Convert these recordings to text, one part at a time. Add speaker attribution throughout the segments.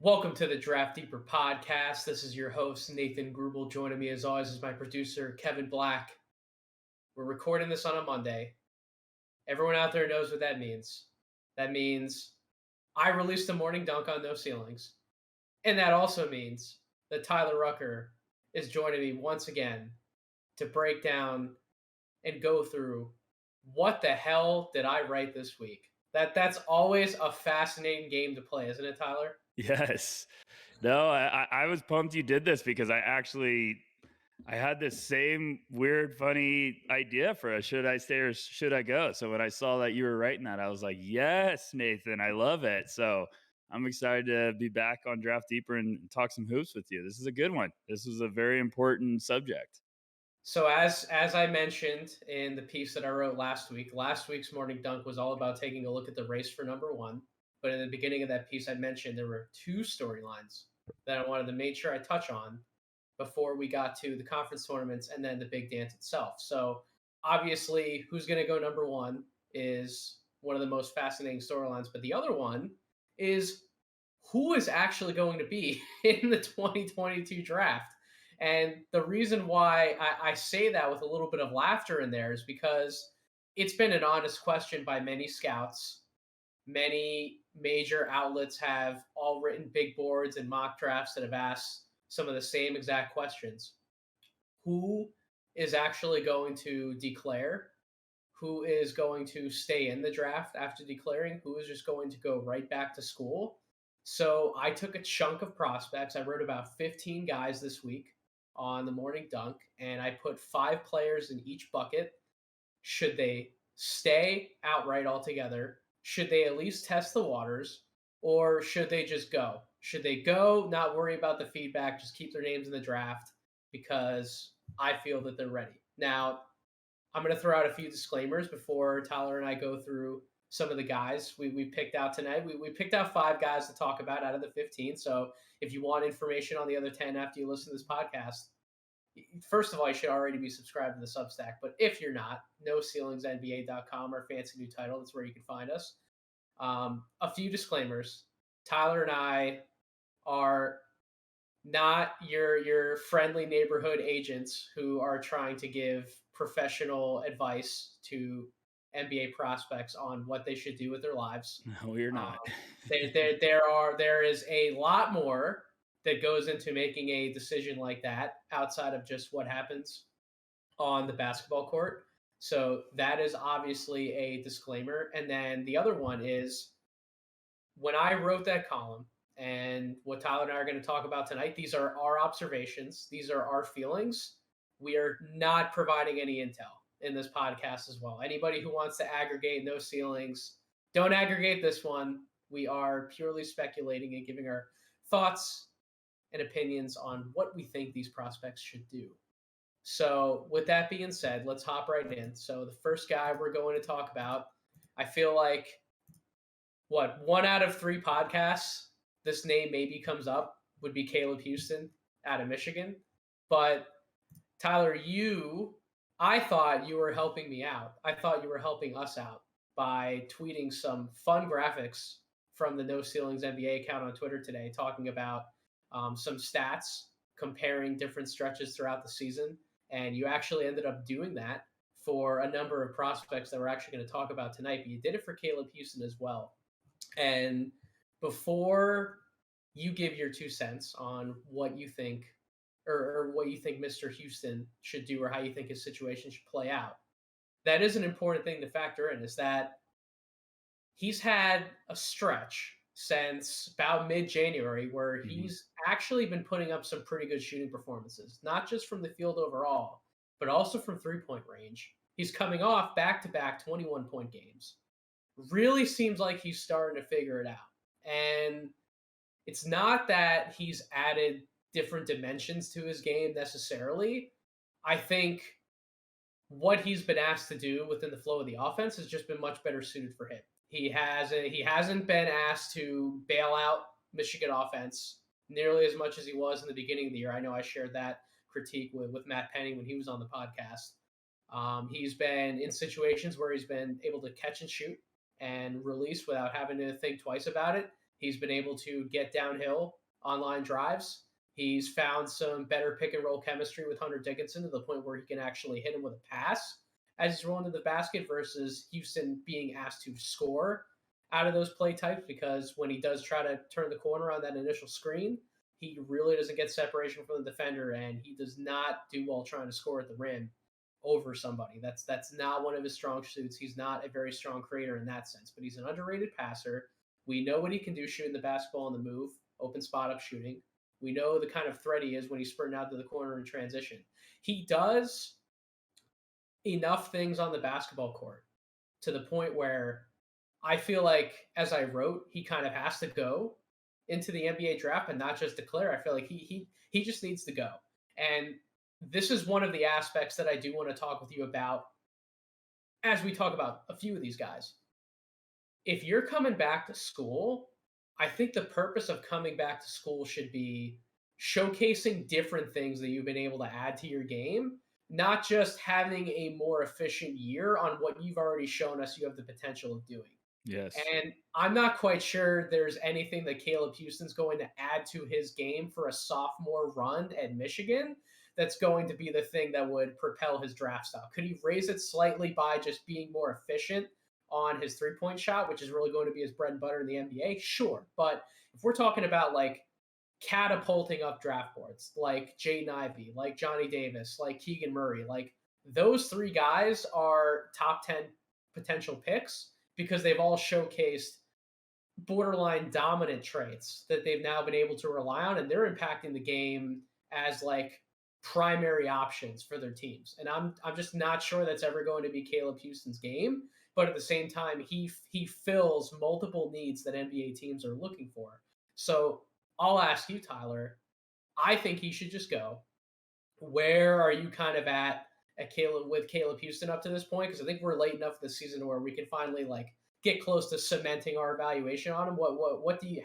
Speaker 1: Welcome to the Draft Deeper podcast. This is your host, Nathan Grubel. Joining me as always is my producer, Kevin Black. We're recording this on a Monday. Everyone out there knows what that means. That means I released a morning dunk on No Ceilings. And that also means that Tyler Rucker is joining me once again to break down and go through what the hell did I write this week. That's always a fascinating game to play, isn't it, Tyler?
Speaker 2: Yes. No, I was pumped you did this because I had this same weird, funny idea for a should I stay or should I go? So when I saw that you were writing that, I was like, yes, Nathan, I love it. So I'm excited to be back on Draft Deeper and talk some hoops with you. This is a good one. This is a very important subject.
Speaker 1: So as I mentioned in the piece that I wrote last week's morning dunk was all about taking a look at the race for number one. But in the beginning of that piece, I mentioned there were two storylines that I wanted to make sure I touch on before we got to the conference tournaments and then the big dance itself. So obviously, who's going to go number one is one of the most fascinating storylines. But the other one is who is actually going to be in the 2022 draft. And the reason why I say that with a little bit of laughter in there is because it's been an honest question by many scouts. Many major outlets have all written big boards and mock drafts that have asked some of the same exact questions. Who is actually going to declare? Who is going to stay in the draft after declaring? Who is just going to go right back to school? So I took a chunk of prospects. I wrote about 15 guys this week on the morning dunk, and I put 5 players in each bucket. Should they stay outright altogether? Should they at least test the waters? Or should they just go? Should they go, not worry about the feedback, just keep their names in the draft because I feel that they're ready? Now, I'm going to throw out a few disclaimers before Tyler and I go through some of the guys we picked out tonight. We picked out 5 guys to talk about out of the 15. So if you want information on the other 10 after you listen to this podcast, first of all, you should already be subscribed to the Substack. But if you're not, NoCeilingsNBA.com, our fancy new title. That's where you can find us. A few disclaimers. Tyler and I are not your friendly neighborhood agents who are trying to give professional advice to NBA prospects on what they should do with their lives.
Speaker 2: No, you're not.
Speaker 1: There is a lot more that goes into making a decision like that outside of just what happens on the basketball court. So that is obviously a disclaimer. And then the other one is when I wrote that column and what Tyler and I are going to talk about tonight, these are our observations. These are our feelings. We are not providing any intel in this podcast as well. Anybody who wants to aggregate No Ceilings, don't aggregate this one. We are purely speculating and giving our thoughts and opinions on what we think these prospects should do. So with that being said, let's hop right in. So the first guy we're going to talk about, I feel like, 1 out of 3 podcasts, this name maybe comes up, would be Caleb Houstan out of Michigan. But Tyler, I thought you were helping me out. I thought you were helping us out by tweeting some fun graphics from the No Ceilings NBA account on Twitter today, talking about some stats, comparing different stretches throughout the season. And you actually ended up doing that for a number of prospects that we're actually going to talk about tonight. But you did it for Caleb Houstan as well. And before you give your 2 cents on what you think or what you think Mr. Houstan should do or how you think his situation should play out, that is an important thing to factor in, is that he's had a stretch since about mid-January where he's actually been putting up some pretty good shooting performances, not just from the field overall, but also from three-point range. He's coming off back-to-back 21-point games. Really seems like he's starting to figure it out. And it's not that he's added different dimensions to his game necessarily. I think what he's been asked to do within the flow of the offense has just been much better suited for him. He hasn't been asked to bail out Michigan offense nearly as much as he was in the beginning of the year. I know I shared that critique with Matt Penning when he was on the podcast. He's been in situations where he's been able to catch and shoot and release without having to think twice about it. He's been able to get downhill on line drives. He's found some better pick and roll chemistry with Hunter Dickinson to the point where he can actually hit him with a pass as he's rolling to the basket versus Houston being asked to score out of those play types, because when he does try to turn the corner on that initial screen, he really doesn't get separation from the defender, and he does not do well trying to score at the rim over somebody. That's not one of his strong suits. He's not a very strong creator in that sense, but he's an underrated passer. We know what he can do shooting the basketball on the move, open spot up shooting. We know the kind of threat he is when he's sprinting out to the corner in transition. He does enough things on the basketball court to the point where I feel like, as I wrote, he kind of has to go into the NBA draft and not just declare. I feel like he just needs to go. And this is one of the aspects that I do want to talk with you about as we talk about a few of these guys. If you're coming back to school, I think the purpose of coming back to school should be showcasing different things that you've been able to add to your game, not just having a more efficient year on what you've already shown us you have the potential of doing.
Speaker 2: Yes.
Speaker 1: And I'm not quite sure there's anything that Caleb Houston's going to add to his game for a sophomore run at Michigan that's going to be the thing that would propel his draft stock. Could he raise it slightly by just being more efficient on his three-point shot, which is really going to be his bread and butter in the NBA? Sure. But if we're talking about like catapulting up draft boards, like Jaden Ivey, like Johnny Davis, like Keegan Murray, like those three guys are top 10 potential picks because they've all showcased borderline dominant traits that they've now been able to rely on, and they're impacting the game as like primary options for their teams. And I'm just not sure that's ever going to be Caleb Houston's game, but at the same time, he fills multiple needs that NBA teams are looking for. So I'll ask you, Tyler, I think he should just go. Where are you kind of at Caleb Houston up to this point? Because I think we're late enough this season where we can finally like get close to cementing our evaluation on him.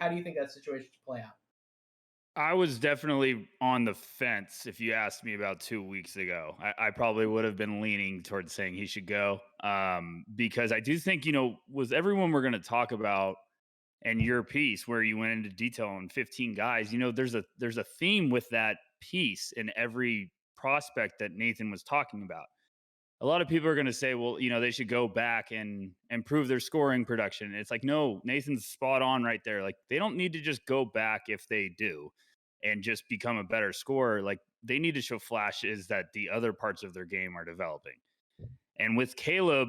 Speaker 1: How do you think that situation should play out?
Speaker 2: I was definitely on the fence if you asked me about 2 weeks ago. I probably would have been leaning towards saying he should go, because I do think, with everyone we're going to talk about and your piece where you went into detail on 15 guys, there's a theme with that piece in every prospect that Nathan was talking about. A lot of people are going to say, well, they should go back and improve their scoring production. And it's like, no, Nathan's spot on right there. Like, they don't need to just go back if they do and just become a better scorer. Like, they need to show flashes that the other parts of their game are developing. And with Caleb,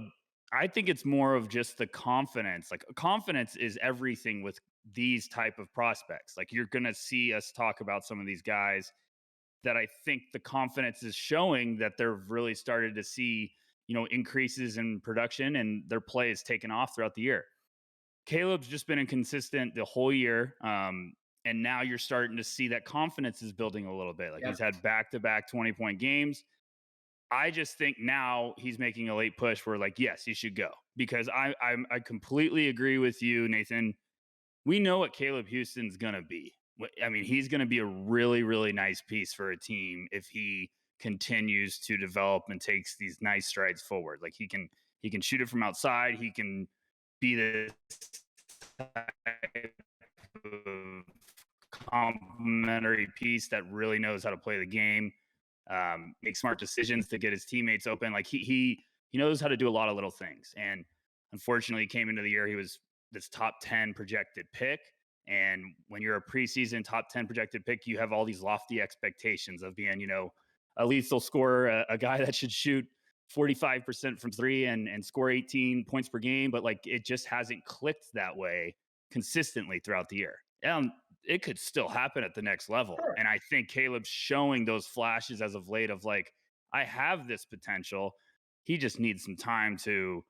Speaker 2: I think it's more of just the confidence. Like, confidence is everything with these type of prospects. Like, you're going to see us talk about some of these guys that I think the confidence is showing that they're really started to see, increases in production and their play is taken off throughout the year. Caleb's just been inconsistent the whole year. And now you're starting to see that confidence is building a little bit. Like, he's had back-to-back 20-point games. I just think now he's making a late push where, like, yes, he should go, because I completely agree with you, Nathan. We know what Caleb Houston's going to be. I mean, he's going to be a really, really nice piece for a team if he continues to develop and takes these nice strides forward. Like, he can shoot it from outside. He can be this type of complementary piece that really knows how to play the game, make smart decisions to get his teammates open. Like, he knows how to do a lot of little things. And unfortunately, he came into the year, he was this top 10 projected pick. And when you're a preseason top 10 projected pick, you have all these lofty expectations of being, a lethal scorer, a guy that should shoot 45% from three and score 18 points per game. But like, it just hasn't clicked that way consistently throughout the year. And it could still happen at the next level.
Speaker 1: Sure.
Speaker 2: And I think Caleb's showing those flashes as of late of like, I have this potential. He just needs some time to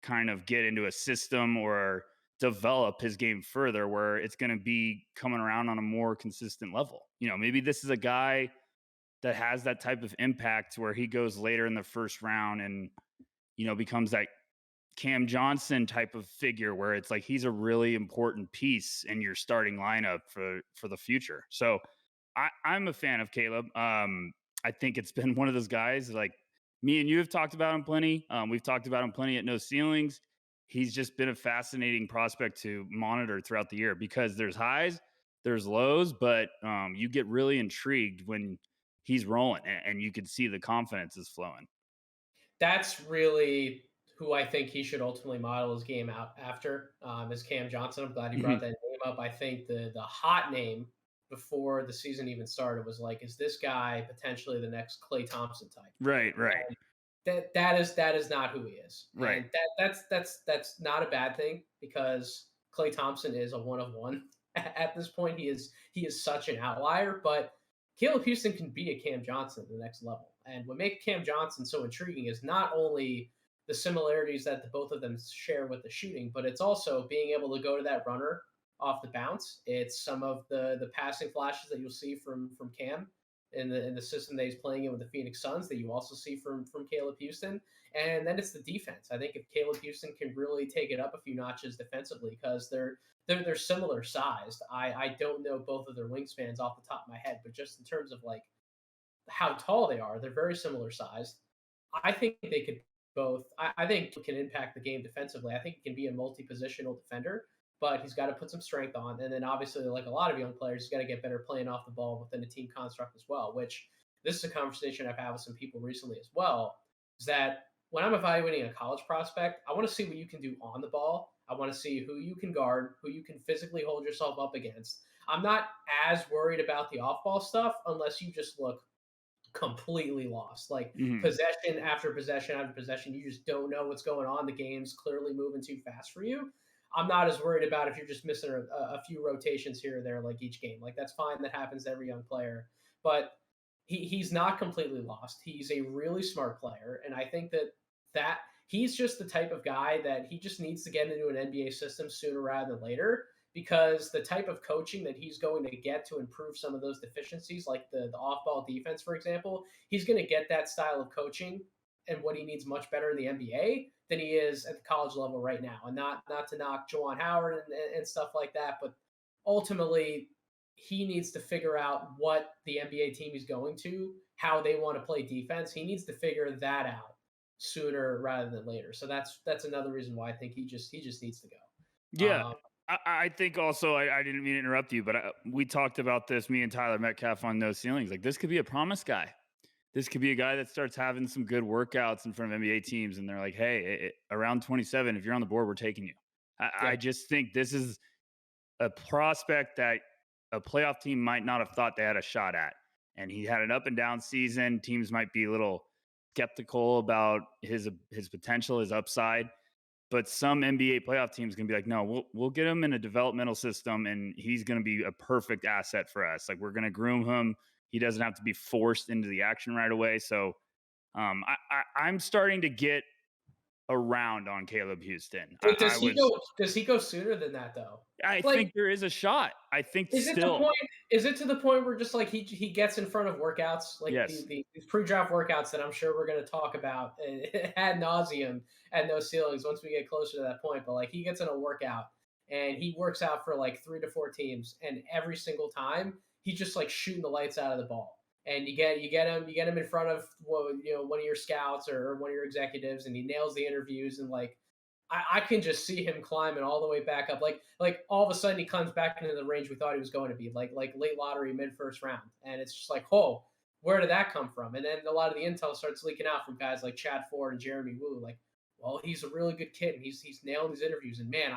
Speaker 2: kind of get into a system or develop his game further where it's going to be coming around on a more consistent level. Maybe this is a guy that has that type of impact where he goes later in the first round and, becomes that Cam Johnson type of figure where it's like he's a really important piece in your starting lineup for the future. So I'm a fan of Caleb. I think it's been one of those guys, like me and you have talked about him plenty. We've talked about him plenty at No Ceilings. he's just been a fascinating prospect to monitor throughout the year because there's highs, there's lows, but you get really intrigued when he's rolling and you can see the confidence is flowing.
Speaker 1: That's really who I think he should ultimately model his game out after, is Cam Johnson. I'm glad you brought
Speaker 2: Mhm.
Speaker 1: that name up. I think the hot name before the season even started was like, is this guy potentially the next Clay Thompson type?
Speaker 2: Right, right,
Speaker 1: That is not who he is,
Speaker 2: right.
Speaker 1: and that's not a bad thing because Clay Thompson is a one of one at this point. He is such an outlier, but Caleb Houston can be a Cam Johnson at the next level. And what makes Cam Johnson so intriguing is not only the similarities that the both of them share with the shooting, but it's also being able to go to that runner off the bounce. It's some of the passing flashes that you'll see from Cam in the system that he's playing in with the Phoenix Suns that you also see from Caleb Houston. And then it's the defense. I think if Caleb Houston can really take it up a few notches defensively, because they're similar sized. I don't know both of their wingspans off the top of my head, but just in terms of like how tall they are, they're very similar sized. I think they could both. I think he can impact the game defensively. I think he can be a multi-positional defender, but he's got to put some strength on. And then obviously, like a lot of young players, he's got to get better playing off the ball within a team construct as well. Which this is a conversation I've had with some people recently as well. Is that when I'm evaluating a college prospect, I want to see what you can do on the ball. I want to see who you can guard, who you can physically hold yourself up against. I'm not as worried about the off-ball stuff unless you just look completely lost. Like
Speaker 2: Mhm.
Speaker 1: possession after possession after possession, you just don't know what's going on. The game's clearly moving too fast for you. I'm not as worried about if you're just missing a few rotations here or there, like each game. Like that's fine. That happens to every young player. But he's not completely lost. He's a really smart player, and I think that he's just the type of guy that he just needs to get into an NBA system sooner rather than later, because the type of coaching that he's going to get to improve some of those deficiencies, like the off ball defense, for example, he's going to get that style of coaching and what he needs much better in the NBA than he is at the college level right now. And not to knock Juwan Howard and stuff like that, but ultimately he needs to figure out what the NBA team he's going to, how they want to play defense. He needs to figure that out sooner rather than later. So that's another reason why I think he just needs to go.
Speaker 2: Yeah. I think also, I didn't mean to interrupt you, but we talked about this, me and Tyler Metcalf on No Ceilings. Like, this could be a promise guy. This could be a guy that starts having some good workouts in front of NBA teams, and they're like, hey, around 27, if you're on the board, we're taking you. I
Speaker 1: Yeah.
Speaker 2: just think this is a prospect that a playoff team might not have thought they had a shot at. And he had an up and down season. Teams might be a little skeptical about his potential, his upside. But some NBA playoff teams can be like, no, we'll get him in a developmental system, and he's going to be a perfect asset for us. Like, we're going to groom him. He doesn't have to be forced into the action right away. So I'm starting to get around on Caleb Houston.
Speaker 1: Wait, does he go sooner than that though?
Speaker 2: I
Speaker 1: Like,
Speaker 2: think there is a shot. I think
Speaker 1: is it the
Speaker 2: still,
Speaker 1: point? Is it to the point where just like he gets in front of workouts, like
Speaker 2: yes.
Speaker 1: these pre-draft workouts that I'm sure we're going to talk about ad nauseum at No Ceilings once we get closer to that point. But like he gets in a workout and he works out for like 3 to 4 teams, and every single time he's just like shooting the lights out of the ball. And you get him in front of, well, one of your scouts or one of your executives, and he nails the interviews, and like I can just see him climbing all the way back up. Like all of a sudden he comes back into the range we thought he was going to be, like late lottery, mid first round, and it's just like, oh, where did that come from? And then a lot of the intel starts leaking out from guys like Chad Ford and Jeremy Woo, like, well, he's a really good kid, and he's nailing these interviews, and man,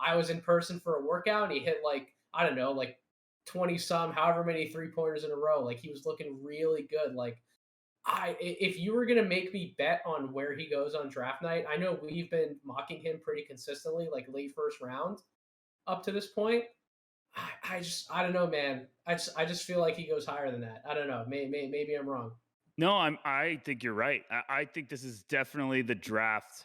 Speaker 1: I was in person for a workout, and he hit like, I don't know, like 20 some, however many 3 pointers in a row, like he was looking really good, like if you were gonna make me bet on where he goes on draft night, I know we've been mocking him pretty consistently, like late first round up to this point. I don't know, man. I just feel like he goes higher than that. I don't know. Maybe I'm wrong.
Speaker 2: No, I think you're right. I think this is definitely the draft.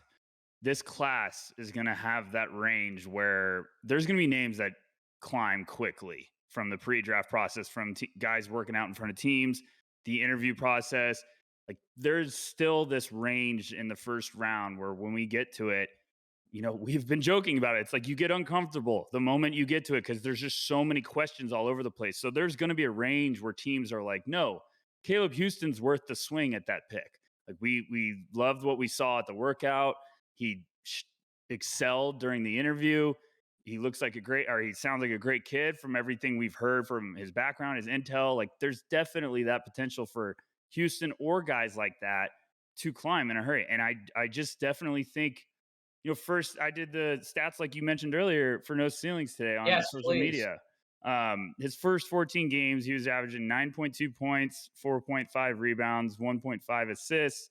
Speaker 2: This class is going to have that range where there's going to be names that climb quickly from the pre-draft process, from guys working out in front of teams, the interview process. Like, there's still this range in the first round where when we get to it, we've been joking about it. It's like you get uncomfortable the moment you get to it because there's just so many questions all over the place. So there's going to be a range where teams are like, no, Caleb Houston's worth the swing at that pick. Like, we loved what we saw at the workout. He excelled during the interview. He looks like he sounds like a great kid from everything we've heard from his background, his intel. Like there's definitely that potential for Houston or guys like that to climb in a hurry. And I just definitely think, first I did the stats like you mentioned earlier for No Ceilings today on
Speaker 1: Yes,
Speaker 2: social
Speaker 1: please.
Speaker 2: media. His first 14 games, he was averaging 9.2 points, 4.5 rebounds, 1.5 assists,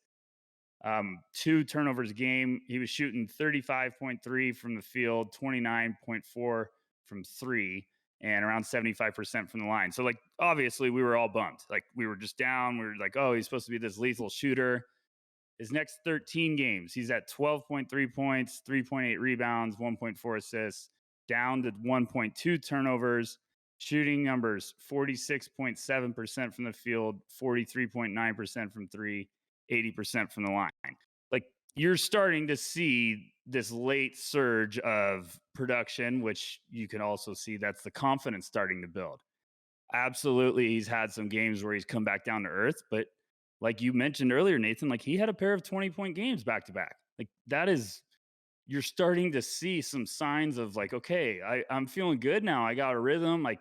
Speaker 2: 2 turnovers a game. He was shooting 35.3 from the field, 29.4 from three, and around 75% from the line. So, like, obviously, we were all bummed. Like, we were just down. We were like, oh, he's supposed to be this lethal shooter. His next 13 games, he's at 12.3 points, 3.8 rebounds, 1.4 assists, down to 1.2 turnovers. Shooting numbers 46.7% from the field, 43.9% from three, 80% from the line. Like you're starting to see this late surge of production, which you can also see that's the confidence starting to build. Absolutely, he's had some games where he's come back down to earth, but like you mentioned earlier, Nathan, like he had a pair of 20-point games back to back. Like that is, you're starting to see some signs of like, okay, I'm feeling good now. I got a rhythm. Like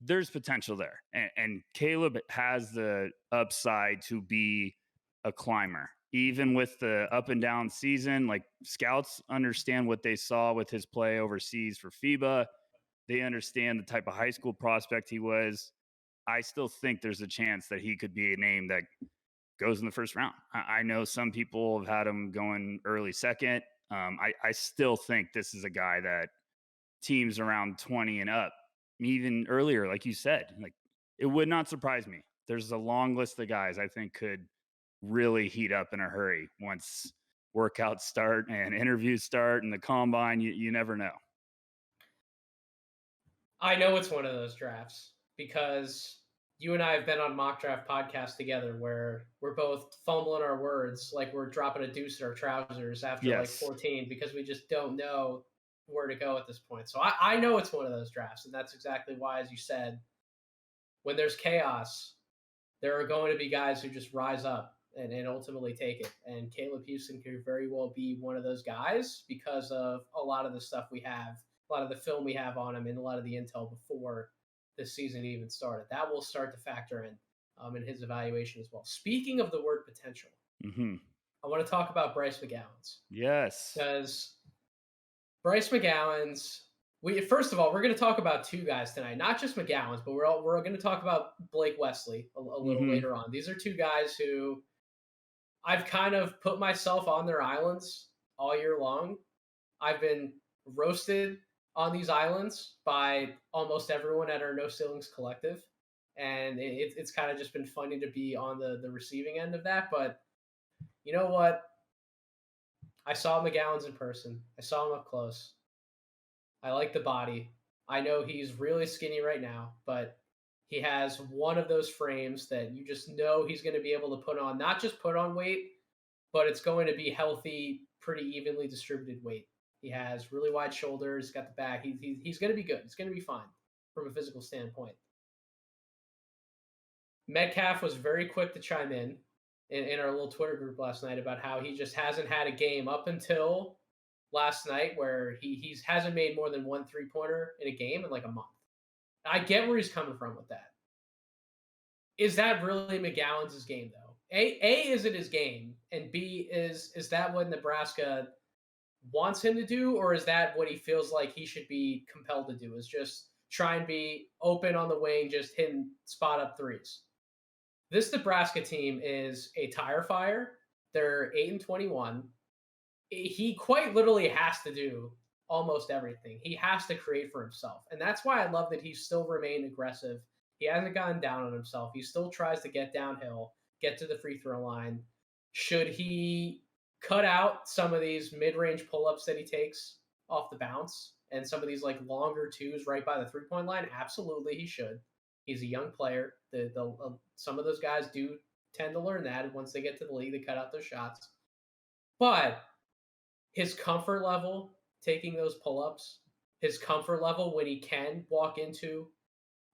Speaker 2: there's potential there. And Caleb has the upside to be a climber. Even with the up and down season, like scouts understand what they saw with his play overseas for FIBA. They understand the type of high school prospect he was. I still think there's a chance that he could be a name that goes in the first round. I know some people have had him going early second. I still think this is a guy that teams around 20 and up, even earlier, like you said, like it would not surprise me. There's a long list of guys I think could really heat up in a hurry once workouts start and interviews start and the combine. You never know.
Speaker 1: I know it's one of those drafts because you and I have been on mock draft podcasts together where we're both fumbling our words like we're dropping a deuce in our trousers after like
Speaker 2: Yes.
Speaker 1: 14 because we just don't know where to go at this point. So I know it's one of those drafts, and that's exactly why, as you said, when there's chaos, there are going to be guys who just rise up and ultimately take it. And Caleb Houston could very well be one of those guys because of a lot of the stuff we have, a lot of the film we have on him, and a lot of the intel before this season even started. That will start to factor in his evaluation as well. Speaking of the word potential, I want to talk about Bryce McGowens.
Speaker 2: Yes.
Speaker 1: Because Bryce McGowens, first of all, we're going to talk about two guys tonight, not just McGowens, but we're going to talk about Blake Wesley a little later on. These are two guys who I've kind of put myself on their islands all year long. I've been roasted on these islands by almost everyone at our No Ceilings collective, and it's kind of just been funny to be on the receiving end of that. But you know what? I saw McGowens in person. I saw him up close. I like the body. I know he's really skinny right now, but he has one of those frames that you just know he's going to be able to put on, not just put on weight, but it's going to be healthy, pretty evenly distributed weight. He has really wide shoulders, got the back. He's going to be good. He's going to be fine from a physical standpoint. Metcalf was very quick to chime in our little Twitter group last night about how he just hasn't had a game up until last night where he hasn't made more than one 3-pointer in a game in like a month. I get where he's coming from with that. Is that really McGowens' game though? A, is it his game? And B, is that what Nebraska wants him to do, or is that what he feels like he should be compelled to do? Is just try and be open on the wing, just hitting spot up threes. This Nebraska team is a tire fire. They're 8-21. He quite literally has to do almost everything. He has to create for himself. And that's why I love that he's still remained aggressive. He hasn't gotten down on himself. He still tries to get downhill, get to the free throw line. Should he cut out some of these mid-range pull-ups that he takes off the bounce and some of these like longer twos right by the three-point line? Absolutely, he should. He's a young player. Some of those guys do tend to learn that once they get to the league, they cut out those shots. But his comfort level taking those pull-ups, his comfort level when he can walk into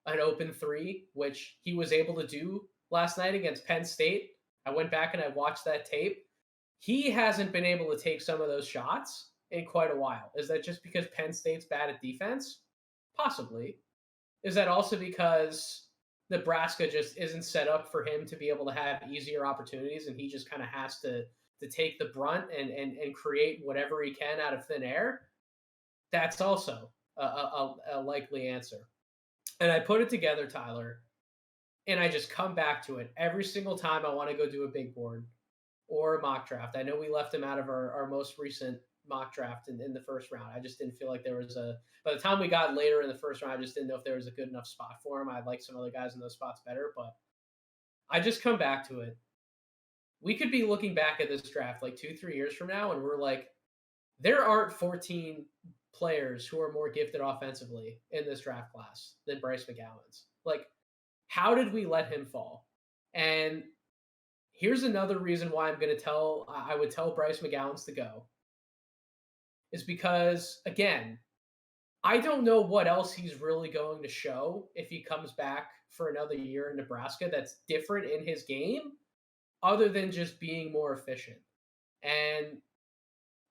Speaker 1: an open three, which he was able to do last night against Penn State. I went back and I watched that tape. He hasn't been able to take some of those shots in quite a while. Is that just because Penn State's bad at defense? Possibly. Is that also because Nebraska just isn't set up for him to be able to have easier opportunities, and he just kind of has to take the brunt and create whatever he can out of thin air? That's also a likely answer. And I put it together, Tyler, and I just come back to it every single time I want to go do a big board or a mock draft. I know we left him out of our most recent mock draft in the first round. I just didn't feel like there was by the time we got later in the first round, I just didn't know if there was a good enough spot for him. I'd like some other guys in those spots better, but I just come back to it. We could be looking back at this draft like 2, 3 years from now, and we're like, there aren't 14 players who are more gifted offensively in this draft class than Bryce McGowens. Like, how did we let him fall? And here's another reason why I would tell Bryce McGowens to go, is because, again, I don't know what else he's really going to show if he comes back for another year in Nebraska that's different in his game other than just being more efficient. And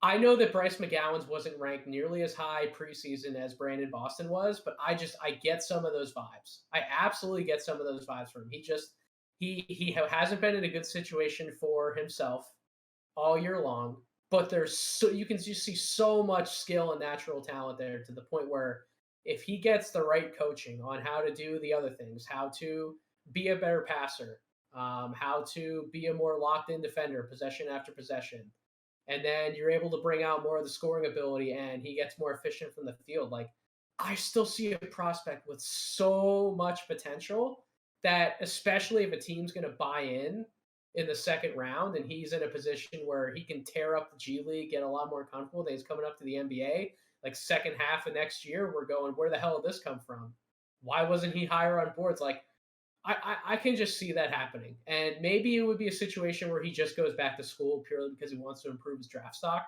Speaker 1: I know that Bryce McGowens wasn't ranked nearly as high preseason as Brandon Boston was, but I get some of those vibes. I absolutely get some of those vibes from him. He hasn't been in a good situation for himself all year long, but you can just see so much skill and natural talent there to the point where if he gets the right coaching on how to do the other things, how to be a better passer, how to be a more locked in defender, possession after possession, and then you're able to bring out more of the scoring ability and he gets more efficient from the field. Like, I still see a prospect with so much potential that, especially if a team's going to buy in the second round and he's in a position where he can tear up the G League, get a lot more comfortable, that he's coming up to the NBA, like second half of next year, we're going, where the hell did this come from? Why wasn't he higher on boards? Like, I can just see that happening. And maybe it would be a situation where he just goes back to school purely because he wants to improve his draft stock.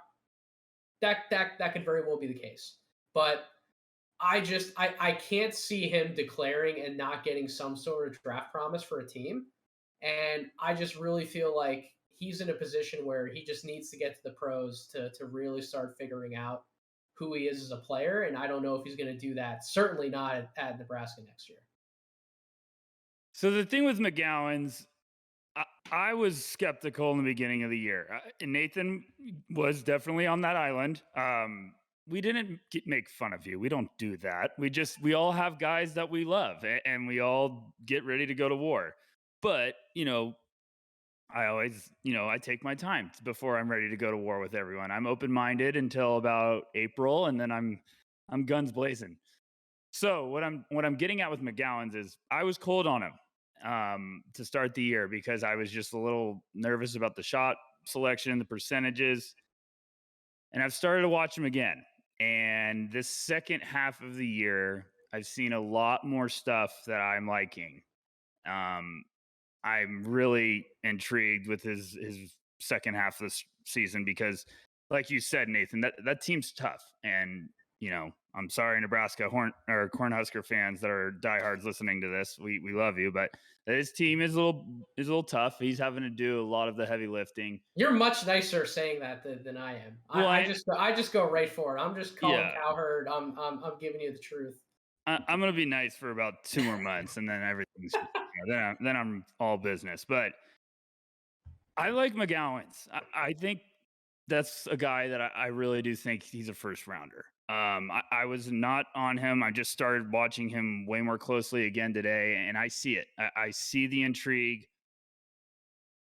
Speaker 1: That could very well be the case. But I can't see him declaring and not getting some sort of draft promise for a team. And I just really feel like he's in a position where he just needs to get to the pros to really start figuring out who he is as a player. And I don't know if he's going to do that. Certainly not at Nebraska next year.
Speaker 2: So the thing with McGowens, I was skeptical in the beginning of the year. Nathan was definitely on that island. We didn't make fun of you. We don't do that. We all have guys that we love, and we all get ready to go to war. But, I always, I take my time before I'm ready to go to war with everyone. I'm open-minded until about April, and then I'm guns blazing. So what I'm getting at with McGowens is I was cold on him to start the year because I was just a little nervous about the shot selection, the percentages, and I've started to watch him again. And this second half of the year, I've seen a lot more stuff that I'm liking. I'm really intrigued with his second half of this season because, like you said, Nathan, that team's tough. And I'm sorry, Nebraska Cornhusker fans that are diehards listening to this. We love you, but his team is a little tough. He's having to do a lot of the heavy lifting.
Speaker 1: You're much nicer saying that than I am. Well, I just go right for it. I'm just calling cowherd. I'm giving you the truth.
Speaker 2: I'm gonna be nice for about 2 more months, and then everything's then I'm all business. But I like McGowens. I think that's a guy that I really do think he's a first rounder. I was not on him. I just started watching him way more closely again today, and I see it. I see the intrigue.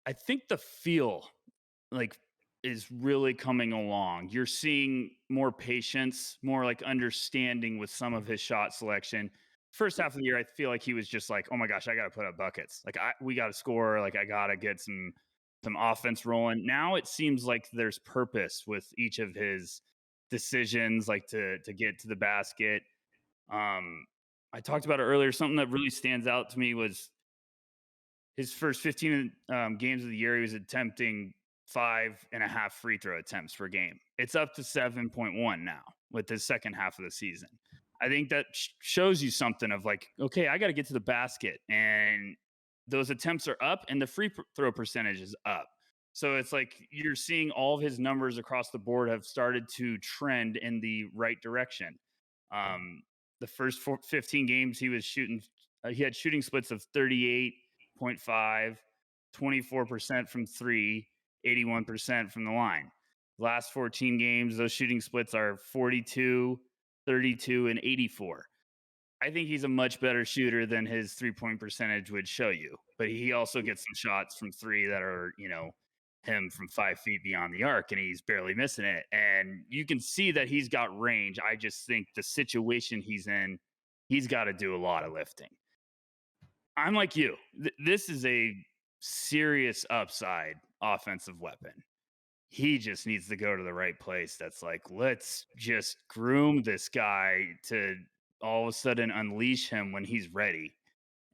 Speaker 2: I think the feel is really coming along. You're seeing more patience, more like understanding with some of his shot selection. First half of the year, I feel like he was just like, oh my gosh, I got to put up buckets. Like we got to score. Like I got to get some offense rolling. Now it seems like there's purpose with each of his decisions, like to get to the basket. I talked about it earlier. Something that really stands out to me was his first 15 games of the year. He was attempting 5.5 free throw attempts per game. It's up to 7.1 now with the second half of the season. I think that shows you something of like, okay, I got to get to the basket, and those attempts are up and the free throw percentage is up. So it's like you're seeing all of his numbers across the board have started to trend in the right direction. Um, the first 15 games he was shooting, he had shooting splits of 38.5, 24% from three, 81% from the line. Last 14 games, those shooting splits are 42, 32, and 84. I think he's a much better shooter than his 3-point percentage would show you. But he also gets some shots from three that are, him from 5 feet beyond the arc, and he's barely missing it. And you can see that he's got range. I just think the situation he's in, he's got to do a lot of lifting. I'm like you. This is a serious upside offensive weapon. He just needs to go to the right place. That's like, let's just groom this guy to all of a sudden unleash him when he's ready.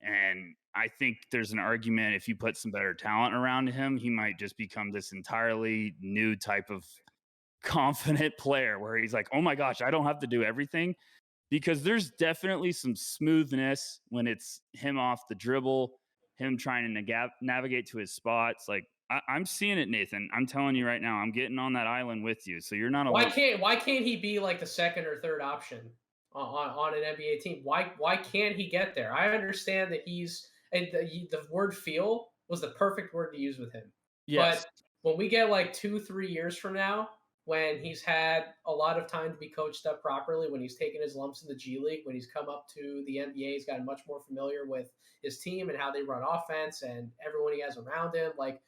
Speaker 2: And I think there's an argument if you put some better talent around him, he might just become this entirely new type of confident player where he's like, oh my gosh, I don't have to do everything. Because there's definitely some smoothness when it's him off the dribble, him trying to navigate to his spots. Like, I'm seeing it, Nathan. I'm telling you right now, I'm getting on that island with you. So you're not
Speaker 1: Why
Speaker 2: alone.
Speaker 1: can't he be like the second or third option on an NBA team? Why can't he get there? I understand that he's and the word feel was the perfect word to use with him.
Speaker 2: Yes.
Speaker 1: But when we get like 2-3 years from now, when he's had a lot of time to be coached up properly, when he's taken his lumps in the G League, when he's come up to the NBA, he's gotten much more familiar with his team and how they run offense and everyone he has around him. Like,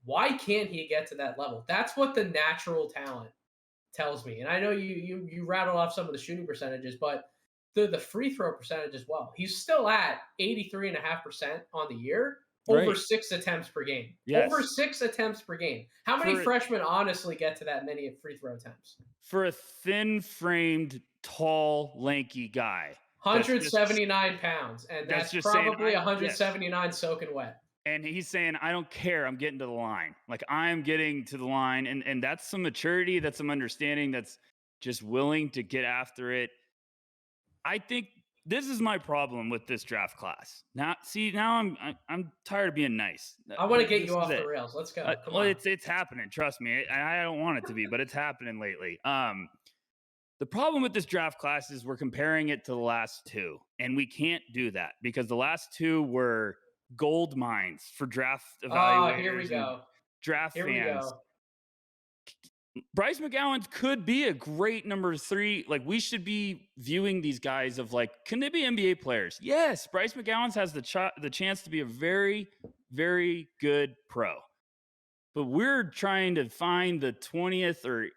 Speaker 1: why can't he get to that level? That's what the natural talent tells me. And I know you rattled off some of the shooting percentages, but the free throw percentage as well. He's still at 83.5% on the year, over
Speaker 2: Right.
Speaker 1: 6 attempts per game.
Speaker 2: Yes.
Speaker 1: Over 6 attempts per game. How many
Speaker 2: For
Speaker 1: freshmen honestly get to that many free throw attempts?
Speaker 2: For a thin-framed, tall, lanky guy.
Speaker 1: 179 pounds, and
Speaker 2: That's
Speaker 1: that's
Speaker 2: just saying,
Speaker 1: probably
Speaker 2: yes.
Speaker 1: 179 soaking wet.
Speaker 2: And he's saying, I don't care. I'm getting to the line. Like, I'm getting to the line. And that's some maturity. That's some understanding. That's just willing to get after it. I think this is my problem with this draft class. Now, see, now I'm tired of being nice.
Speaker 1: I want to get
Speaker 2: This
Speaker 1: you
Speaker 2: is
Speaker 1: off the
Speaker 2: it.
Speaker 1: rails. Let's go. Come
Speaker 2: Well,
Speaker 1: on.
Speaker 2: it's happening. Trust me. I don't want it to be, but it's happening lately. The problem with this draft class is we're comparing it to the last two, and we can't do that because the last two were gold mines for draft evaluators
Speaker 1: Here we go.
Speaker 2: draft
Speaker 1: Here
Speaker 2: fans.
Speaker 1: we go.
Speaker 2: Bryce McGowan could be a great number 3. Like, we should be viewing these guys of like, can they be NBA players? Yes, Bryce McGowan has the chance to be a very, very good pro. But we're trying to find the 20th or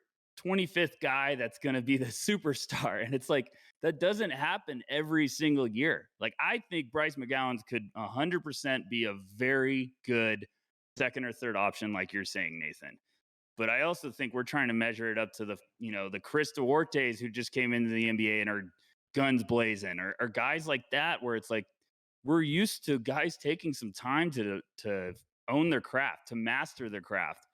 Speaker 2: 25th guy that's going to be the superstar. And it's like, that doesn't happen every single year. Like, I think Bryce McGowan could 100% be a very good second or third option, like you're saying, Nathan. But I also think we're trying to measure it up to the Chris Duartes who just came into the NBA and are guns blazing, or guys like that, where it's like, we're used to guys taking some time to own their craft, to master their craft.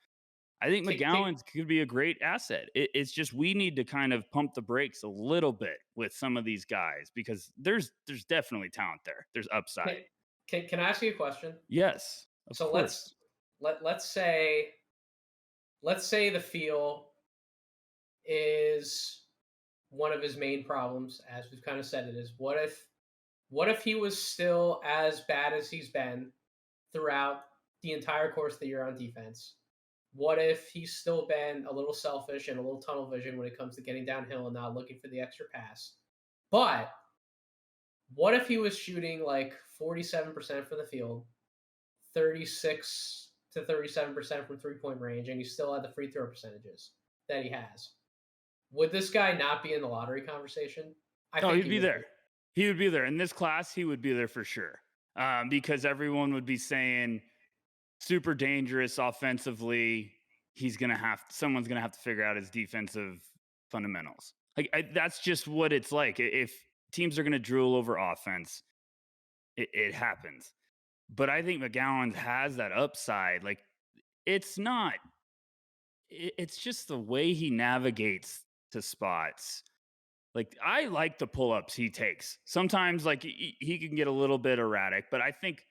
Speaker 2: I think McGowan could be a great asset. It's just we need to kind of pump the brakes a little bit with some of these guys because there's definitely talent there. There's upside.
Speaker 1: Can I ask you a question?
Speaker 2: Yes.
Speaker 1: So let's say the feel is one of his main problems, as we've kind of said it is. What if he was still as bad as he's been throughout the entire course of the year on defense? What if he's still been a little selfish and a little tunnel vision when it comes to getting downhill and not looking for the extra pass? But what if he was shooting like 47% from the field, 36 to 37% from 3-point range, and he still had the free throw percentages that he has? Would this guy not be in the lottery conversation?
Speaker 2: I think he'd be there. He would be there. In this class, he would be there for sure. Because everyone would be saying super dangerous offensively. Someone's gonna have to figure out his defensive fundamentals. Like, that's just what it's like. If teams are gonna drool over offense, it happens. But I think McGowan has that upside. Like, it's not. It's just the way he navigates to spots. Like, I like the pull-ups he takes. Sometimes, like, he can get a little bit erratic, but I think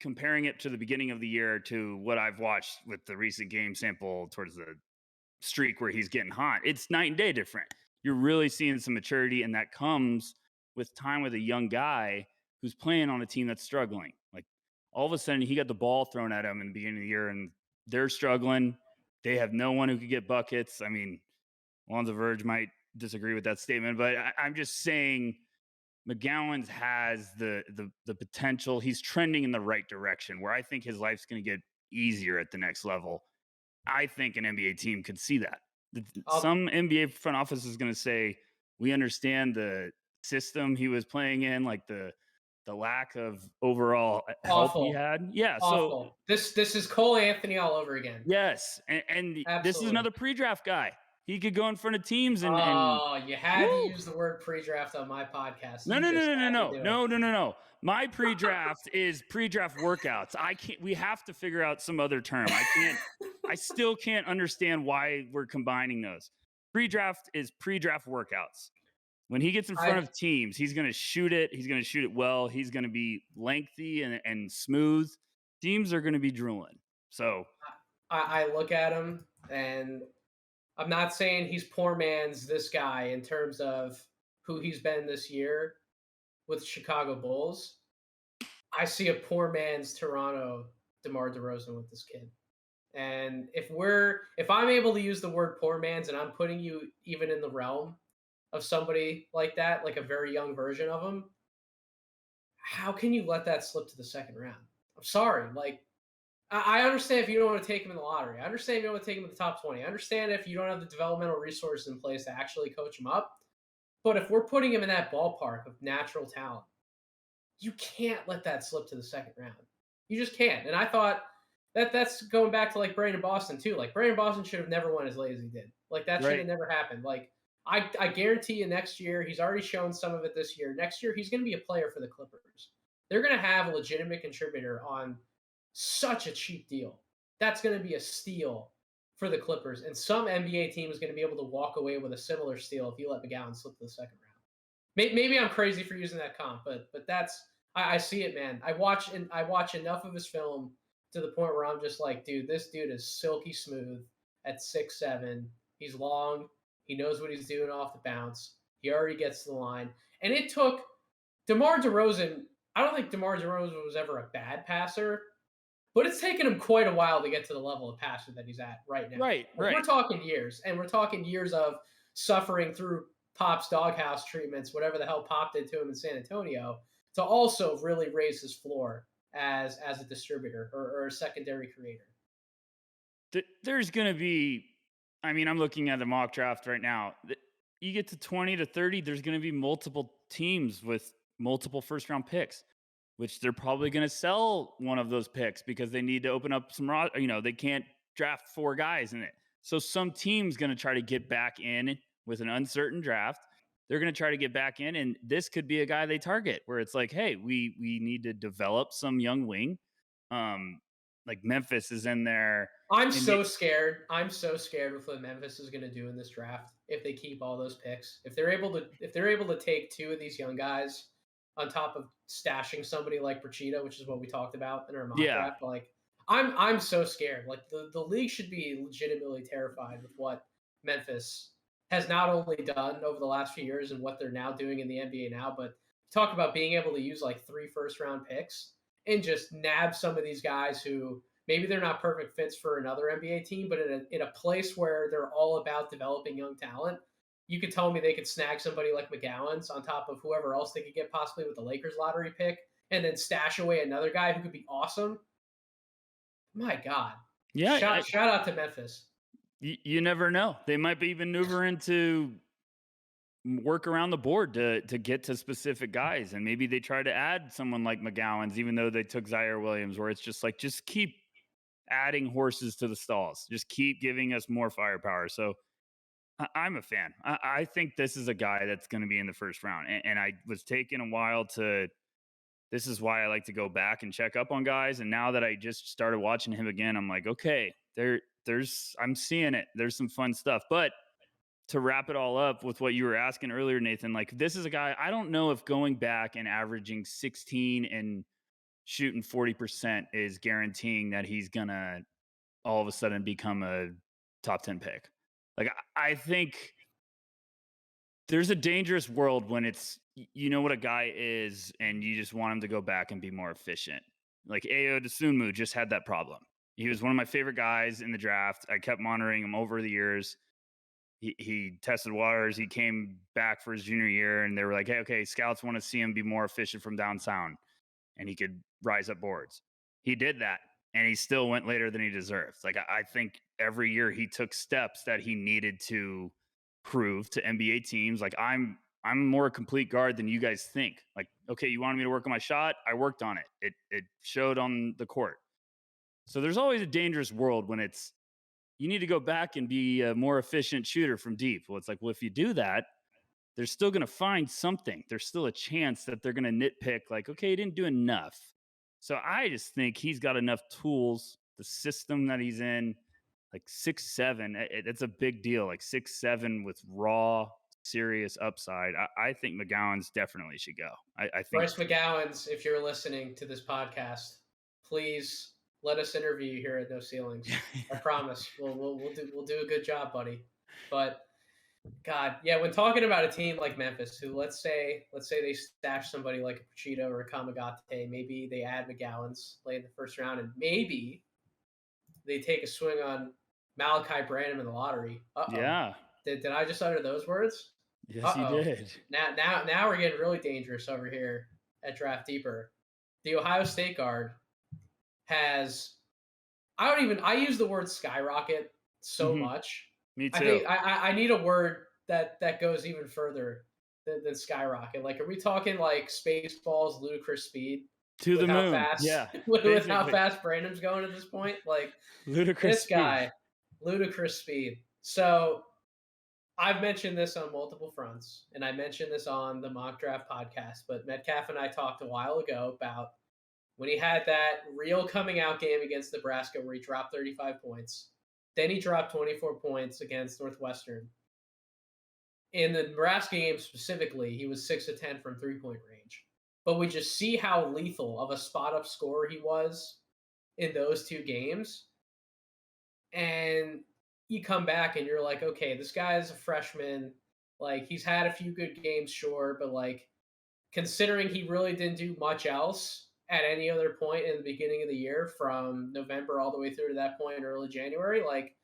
Speaker 2: comparing it to the beginning of the year to what I've watched with the recent game sample towards the streak where he's getting hot, it's night and day different. You're really seeing some maturity, and that comes with time with a young guy who's playing on a team that's struggling. Like all of a sudden, he got the ball thrown at him in the beginning of the year, and they're struggling. They have no one who could get buckets. I mean, Lonzo Verge might disagree with that statement, but I'm just saying McGowens has the potential. He's trending in the right direction where I think his life's going to get easier at the next level. I think an NBA team could see that. Some NBA front office is going to say, we understand the system he was playing in, like the lack of overall health he had. Yeah.
Speaker 1: Awful. So this is Cole Anthony all over again.
Speaker 2: Yes. And this is another pre-draft guy. He could go in front of teams and
Speaker 1: you had to use the word pre-draft on my podcast.
Speaker 2: No. My pre-draft is pre-draft workouts. We have to figure out some other term. I still can't understand why we're combining those. Pre-draft is pre-draft workouts. When he gets in front of teams, he's going to shoot it. He's going to shoot it well. He's going to be lengthy and smooth. Teams are going to be drooling. So
Speaker 1: I look at him, and I'm not saying he's poor man's this guy in terms of who he's been this year with Chicago Bulls. I see a poor man's Toronto DeMar DeRozan with this kid. And if I'm able to use the word poor man's and I'm putting you even in the realm of somebody like that, like a very young version of him, how can you let that slip to the second round? I'm sorry. Like, I understand if you don't want to take him in the lottery. I understand if you don't want to take him in the top 20. I understand if you don't have the developmental resources in place to actually coach him up. But if we're putting him in that ballpark of natural talent, you can't let that slip to the second round. You just can't. And I thought that's going back to like Brandon Boston too. Like Brandon Boston should have never went as late as he did. Like that should have never happened. Like I guarantee you next year, he's already shown some of it this year. Next year, he's going to be a player for the Clippers. They're going to have a legitimate contributor on such a cheap deal. That's going to be a steal for the Clippers. And some NBA team is going to be able to walk away with a similar steal if you let McGowan slip to the second round. Maybe I'm crazy for using that comp, but that's I see it, man. I watch enough of his film to the point where I'm just like, dude, this dude is silky smooth at 6'7". He's long. He knows what he's doing off the bounce. He already gets to the line. And it took DeMar DeRozan. I don't think DeMar DeRozan was ever a bad passer, but it's taken him quite a while to get to the level of passer that he's at right now.
Speaker 2: Right.
Speaker 1: We're talking years, and we're talking years of suffering through Pop's doghouse treatments, whatever the hell Pop did to him in San Antonio, to also really raise his floor as a distributor or a secondary creator.
Speaker 2: There's going to be, I mean, I'm looking at the mock draft right now. You get to 20 to 30, there's going to be multiple teams with multiple first round picks, which they're probably going to sell one of those picks because they need to open up some, they can't draft 4 guys in it. So some team's going to try to get back in with an uncertain draft. They're going to try to get back in, and this could be a guy they target where it's like, hey, we need to develop some young wing. Like Memphis is in there.
Speaker 1: I'm so scared. I'm so scared with what Memphis is going to do in this draft if they keep all those picks. If they're able to take 2 of these young guys on top of stashing somebody like Brachita, which is what we talked about in our mock draft, like I'm so scared. Like the league should be legitimately terrified with what Memphis has not only done over the last few years and what they're now doing in the NBA now, but talk about being able to use like 3 first-round picks and just nab some of these guys who maybe they're not perfect fits for another NBA team, but in a place where they're all about developing young talent, you could tell me they could snag somebody like McGowan's on top of whoever else they could get possibly with the Lakers lottery pick and then stash away another guy who could be awesome. My God.
Speaker 2: Yeah.
Speaker 1: Shout out to Memphis.
Speaker 2: You never know. They might be maneuvering to work around the board to get to specific guys. And maybe they try to add someone like McGowan's, even though they took Zaire Williams, where it's just like, just keep adding horses to the stalls. Just keep giving us more firepower. So I'm a fan. I think this is a guy that's going to be in the first round. And I was taking a while this is why I like to go back and check up on guys. And now that I just started watching him again, I'm like, okay, I'm seeing it. There's some fun stuff. But to wrap it all up with what you were asking earlier, Nathan, like this is a guy, I don't know if going back and averaging 16 and shooting 40% is guaranteeing that he's gonna all of a sudden become a top 10 pick. Like I think there's a dangerous world when it's you know what a guy is and you just want him to go back and be more efficient. Like Ayo Dosunmu just had that problem. He was one of my favorite guys in the draft. I kept monitoring him over the years. He tested waters. He came back for his junior year, and they were like, "Hey, okay, scouts want to see him be more efficient from downtown, and he could rise up boards." He did that, and he still went later than he deserved. Like I think every year he took steps that he needed to prove to NBA teams. Like I'm more a complete guard than you guys think. Like, okay, you wanted me to work on my shot, I worked on it. It showed on the court. So there's always a dangerous world when it's you need to go back and be a more efficient shooter from deep. Well, it's like, well, if you do that, they're still going to find something. There's still a chance that they're going to nitpick, like, okay, he didn't do enough. So I just think he's got enough tools, the system that he's in, like 6'7", it's a big deal. Like 6'7" with raw, serious upside. I think McGowan's definitely should go. I think
Speaker 1: Bryce McGowan's, if you're listening to this podcast, please let us interview you here at No Ceilings. I promise we'll do a good job, buddy. But God, yeah, when talking about a team like Memphis, who let's say they stash somebody like a Pachito or a Kamagate, maybe they add McGowan's late in the first round, and maybe they take a swing on Malachi Branham in the lottery.
Speaker 2: Yeah.
Speaker 1: Did I just utter those words?
Speaker 2: Yes, you did.
Speaker 1: Now we're getting really dangerous over here at Draft Deeper. The Ohio State guard has I use the word skyrocket so much.
Speaker 2: Me too.
Speaker 1: I think I need a word that goes even further than skyrocket. Like, are we talking like Spaceballs, ludicrous speed?
Speaker 2: To the moon.
Speaker 1: Fast,
Speaker 2: yeah.
Speaker 1: with how fast Brandon's going at this point? Like,
Speaker 2: ludicrous
Speaker 1: this guy, ludicrous speed. So I've mentioned this on multiple fronts, and I mentioned this on the Mock Draft podcast, but Metcalf and I talked a while ago about when he had that real coming out game against Nebraska where he dropped 35 points. Then he dropped 24 points against Northwestern. In the Nebraska game specifically, he was 6 of 10 from three-point range. But we just see how lethal of a spot-up scorer he was in those two games. And you come back and you're like, okay, this guy's a freshman. Like, he's had a few good games, sure, but like, considering he really didn't do much else at any other point in the beginning of the year from November all the way through to that point in early January, like,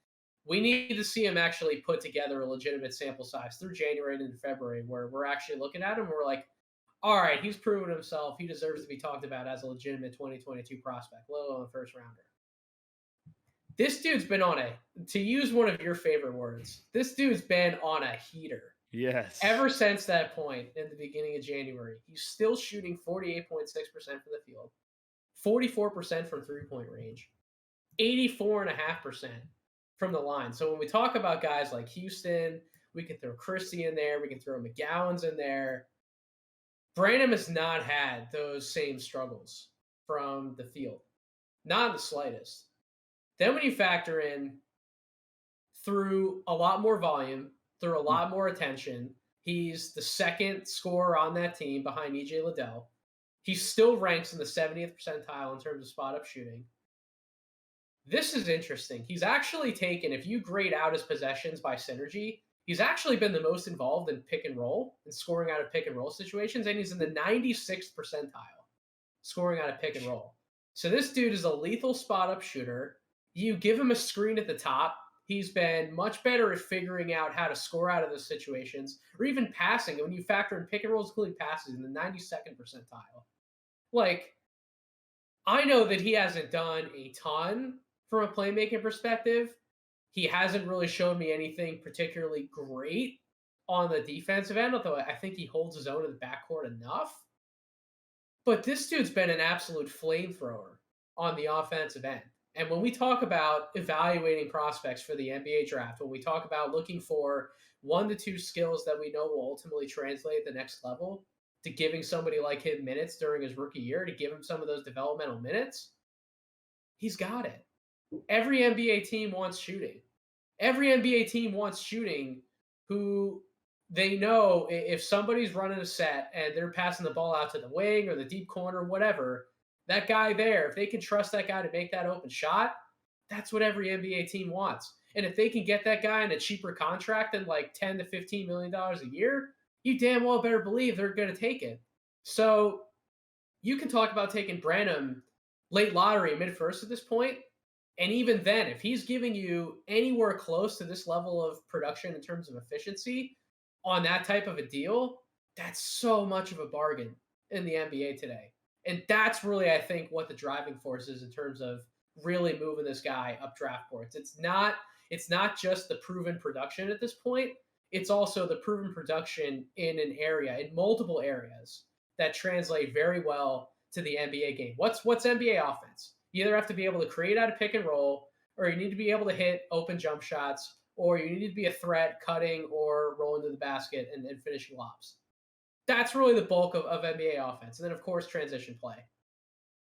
Speaker 1: we need to see him actually put together a legitimate sample size through January and into February where we're actually looking at him and we're like, all right, he's proven himself. He deserves to be talked about as a legitimate 2022 prospect, let alone a first rounder. This dude's been on to use one of your favorite words, this dude's been on a heater.
Speaker 2: Yes.
Speaker 1: Ever since that point in the beginning of January, he's still shooting 48.6% from the field, 44% from three-point range, 84.5% from the line. So when we talk about guys like Houston, we can throw Christie in there, we can throw McGowan's in there. Branham has not had those same struggles from the field, not in the slightest. Then when you factor in through a lot more volume, through a lot more attention, he's the second scorer on that team behind EJ Liddell. He still ranks in the 70th percentile in terms of spot-up shooting. This is interesting. He's actually taken, if you grade out his possessions by synergy, he's actually been the most involved in pick and roll and scoring out of pick and roll situations, and he's in the 96th percentile scoring out of pick and roll. So this dude is a lethal spot-up shooter. You give him a screen at the top, he's been much better at figuring out how to score out of those situations, or even passing. And when you factor in pick and rolls, including passes, in the 92nd percentile. Like, I know that he hasn't done a ton from a playmaking perspective. He hasn't really shown me anything particularly great on the defensive end, although I think he holds his own in the backcourt enough. But this dude's been an absolute flamethrower on the offensive end. And when we talk about evaluating prospects for the NBA draft, when we talk about looking for 1 to 2 skills that we know will ultimately translate at the next level, to giving somebody like him minutes during his rookie year, to give him some of those developmental minutes, he's got it. Every NBA team wants shooting. Every NBA team wants shooting who they know if somebody's running a set and they're passing the ball out to the wing or the deep corner, whatever, That guy there, if they can trust that guy to make that open shot, that's what every NBA team wants. And if they can get that guy in a cheaper contract than like 10 to 15 million dollars a year, you damn well better believe they're going to take it. So you can talk about taking Branham late lottery, mid first at this point, and even then, if he's giving you anywhere close to this level of production in terms of efficiency on that type of a deal, that's so much of a bargain in the NBA today. And that's really, I think, what the driving force is in terms of really moving this guy up draft boards. It's not just the proven production at this point. It's also the proven production in an area, in multiple areas that translate very well to the NBA game. What's NBA offense? You either have to be able to create out of pick and roll, or you need to be able to hit open jump shots, or you need to be a threat cutting or rolling to the basket and finishing lobs. That's really the bulk of NBA offense. And then of course transition play.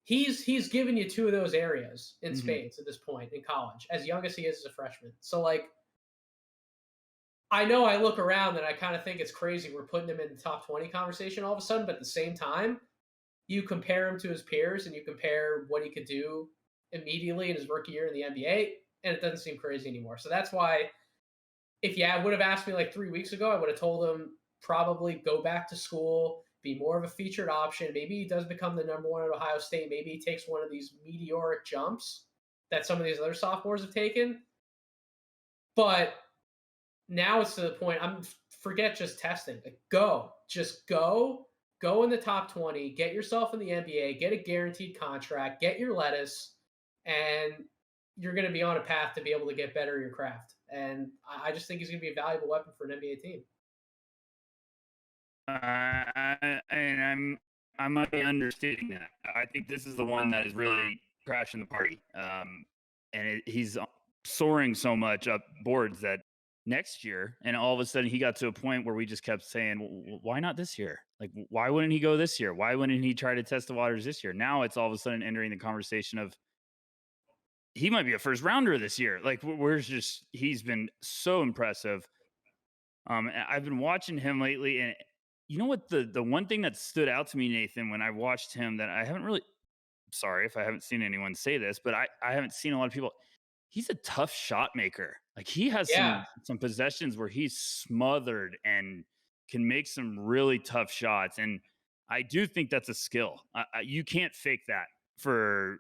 Speaker 1: He's given you two of those areas in spades at this point in college, as young as he is as a freshman. So like I know I look around and I kind of think it's crazy we're putting him in the top 20 conversation all of a sudden, but at the same time, you compare him to his peers and you compare what he could do immediately in his rookie year in the NBA, and it doesn't seem crazy anymore. So that's why, if you would have asked me like 3 weeks ago, I would have told him probably go back to school, be more of a featured option. Maybe he does become the number one at Ohio State. Maybe he takes one of these meteoric jumps that some of these other sophomores have taken. But now it's to the point, forget just testing. Like, just go in the top 20, get yourself in the NBA, get a guaranteed contract, get your lettuce, and you're going to be on a path to be able to get better at your craft. And I just think he's going to be a valuable weapon for an NBA team.
Speaker 2: And I might be understating that. I think this is the one that is really crashing the party. And he's soaring so much up boards that next year, and all of a sudden he got to a point where we just kept saying, why not this year? Like, why wouldn't he go this year? Why wouldn't he try to test the waters this year? Now it's all of a sudden entering the conversation of he might be a first rounder this year. Like, he's been so impressive. I've been watching him lately, and you know what? The one thing that stood out to me, Nathan, when I watched him that I haven't really, sorry if I haven't seen anyone say this, but I haven't seen a lot of people. He's a tough shot maker. Like, he has some possessions where he's smothered and can make some really tough shots. And I do think that's a skill. You can't fake that for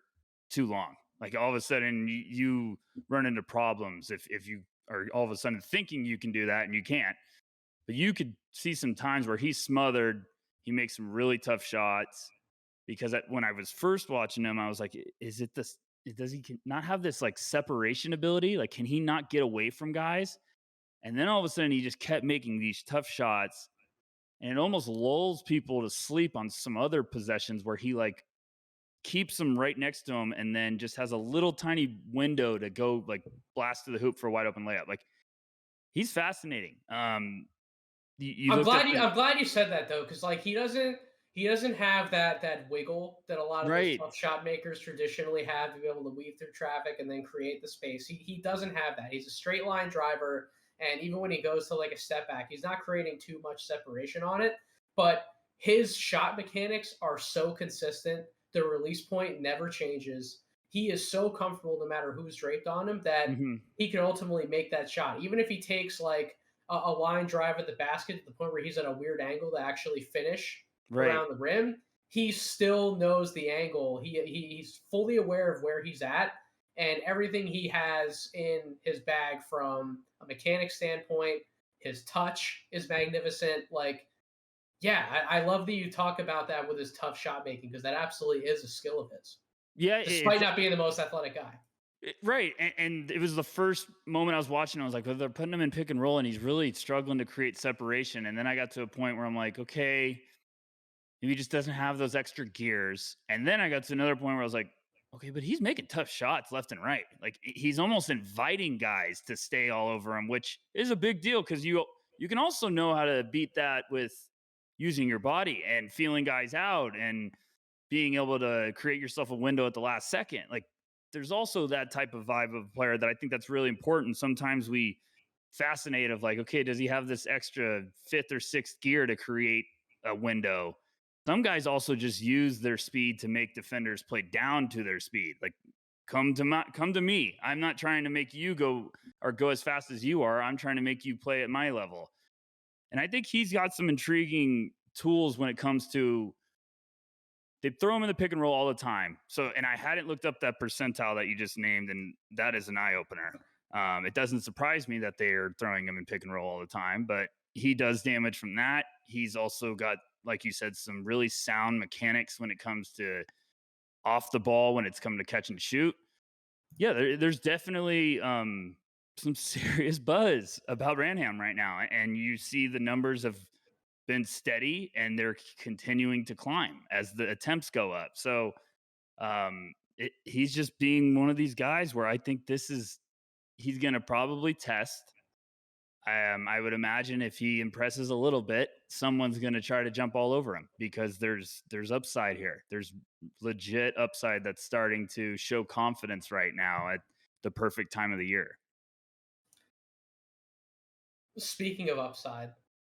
Speaker 2: too long. Like, all of a sudden you run into problems if you are all of a sudden thinking you can do that and you can't. But you could see some times where he's smothered. He makes some really tough shots. Because when I was first watching him, I was like, is it this? Does he not have this like separation ability? Like, can he not get away from guys? And then all of a sudden he just kept making these tough shots, and it almost lulls people to sleep on some other possessions where he like keeps them right next to him and then just has a little tiny window to go like blast to the hoop for a wide open layup. Like, he's fascinating.
Speaker 1: I'm glad you said that though, because like he doesn't have that wiggle that a lot of those tough shot makers traditionally have to be able to weave through traffic and then create the space. He doesn't have that. He's a straight line driver, and even when he goes to like a step back, he's not creating too much separation on it. But his shot mechanics are so consistent. The release point never changes. He is so comfortable no matter who's draped on him that he can ultimately make that shot. Even if he takes like a line drive at the basket to the point where he's at a weird angle to actually finish around the rim, he still knows the angle. He's fully aware of where he's at, and everything he has in his bag from a mechanic standpoint, his touch is magnificent. Like, yeah, I love that you talk about that with his tough shot making, because that absolutely is a skill of his.
Speaker 2: Yeah,
Speaker 1: despite not being the most athletic guy.
Speaker 2: Right. And it was the first moment I was watching, I was like, well, they're putting him in pick and roll and he's really struggling to create separation. And then I got to a point where I'm like, okay, maybe he just doesn't have those extra gears. And then I got to another point where I was like, okay, but he's making tough shots left and right. Like, he's almost inviting guys to stay all over him, which is a big deal, because you can also know how to beat that with using your body and feeling guys out and being able to create yourself a window at the last second. Like, there's also that type of vibe of player that I think that's really important. Sometimes we fascinate of like, okay, does he have this extra fifth or sixth gear to create a window? some guys also just use their speed to make defenders play down to their speed. Like, come to me. I'm not trying to make you go as fast as you are. I'm trying to make you play at my level. And I think he's got some intriguing tools when it comes to, they throw him in the pick and roll all the time. So, and I hadn't looked up that percentile that you just named, and that is an eye opener. It doesn't surprise me that they're throwing him in pick and roll all the time, but he does damage from that. He's also got, like you said, some really sound mechanics when it comes to off the ball, when it's coming to catch and shoot. Yeah, there's definitely some serious buzz about Ranham right now. And you see the numbers have been steady and they're continuing to climb as the attempts go up. So he's just being one of these guys where I think he's going to probably test. I would imagine if he impresses a little bit, someone's going to try to jump all over him, because there's upside here. There's legit upside that's starting to show confidence right now at the perfect time of the year.
Speaker 1: Speaking of upside,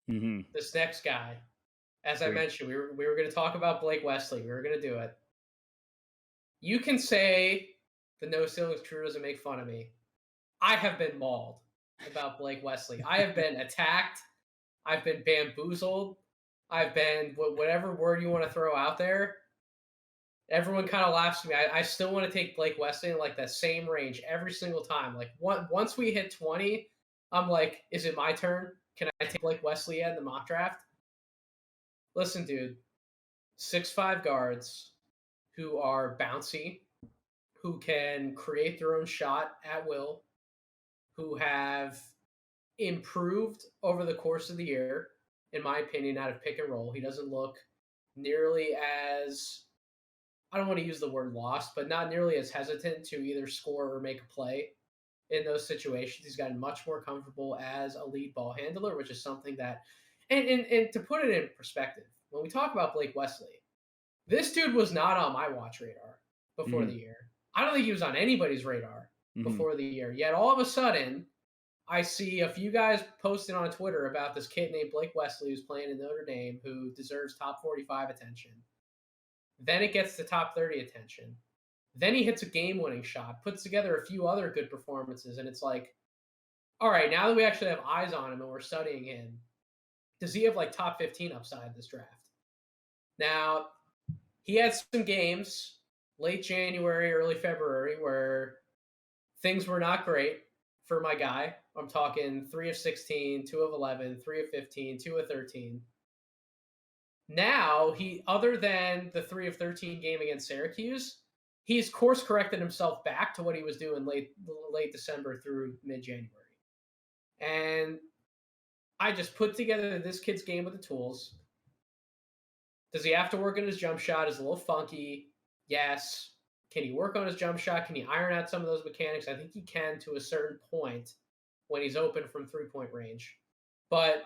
Speaker 2: Mm-hmm.
Speaker 1: this next guy, as I mentioned, we were going to talk about Blake Wesley. We were going to do it. You can say the no ceilings crew doesn't make fun of me. I have been mauled about Blake Wesley. I have been attacked. I've been bamboozled. I've been whatever word you want to throw out there. Everyone kind of laughs at me. I still want to take Blake Wesley in like that same range every single time. Like once we hit 20, I'm like, is it my turn? Can I take Blake Wesley in the mock draft? Listen, dude, 6'5" guards who are bouncy, who can create their own shot at will, who have improved over the course of the year, in my opinion, out of pick and roll. He doesn't look nearly as, I don't want to use the word lost, but not nearly as hesitant to either score or make a play in those situations. He's gotten much more comfortable as a lead ball handler, which is something that, and to put it in perspective, when we talk about Blake Wesley, this dude was not on my watch radar before the year. I don't think he was on anybody's radar before the year. Yet all of a sudden, I see a few guys posting on Twitter about this kid named Blake Wesley who's playing in Notre Dame, who deserves top 45 attention. Then it gets to top 30 attention. Then he hits a game-winning shot, puts together a few other good performances, and it's like, all right, now that we actually have eyes on him and we're studying him, does he have like top 15 upside this draft? Now, he had some games late January, early February where things were not great for my guy. I'm talking 3 of 16, 2 of 11, 3 of 15, 2 of 13. Now, other than the 3 of 13 game against Syracuse, he's course corrected himself back to what he was doing late December through mid-January. And I just put together this kid's game with the tools. Does he have to work on his jump shot? Is a little funky. Yes. Can he work on his jump shot? Can he iron out some of those mechanics? I think he can to a certain point when he's open from three-point range. But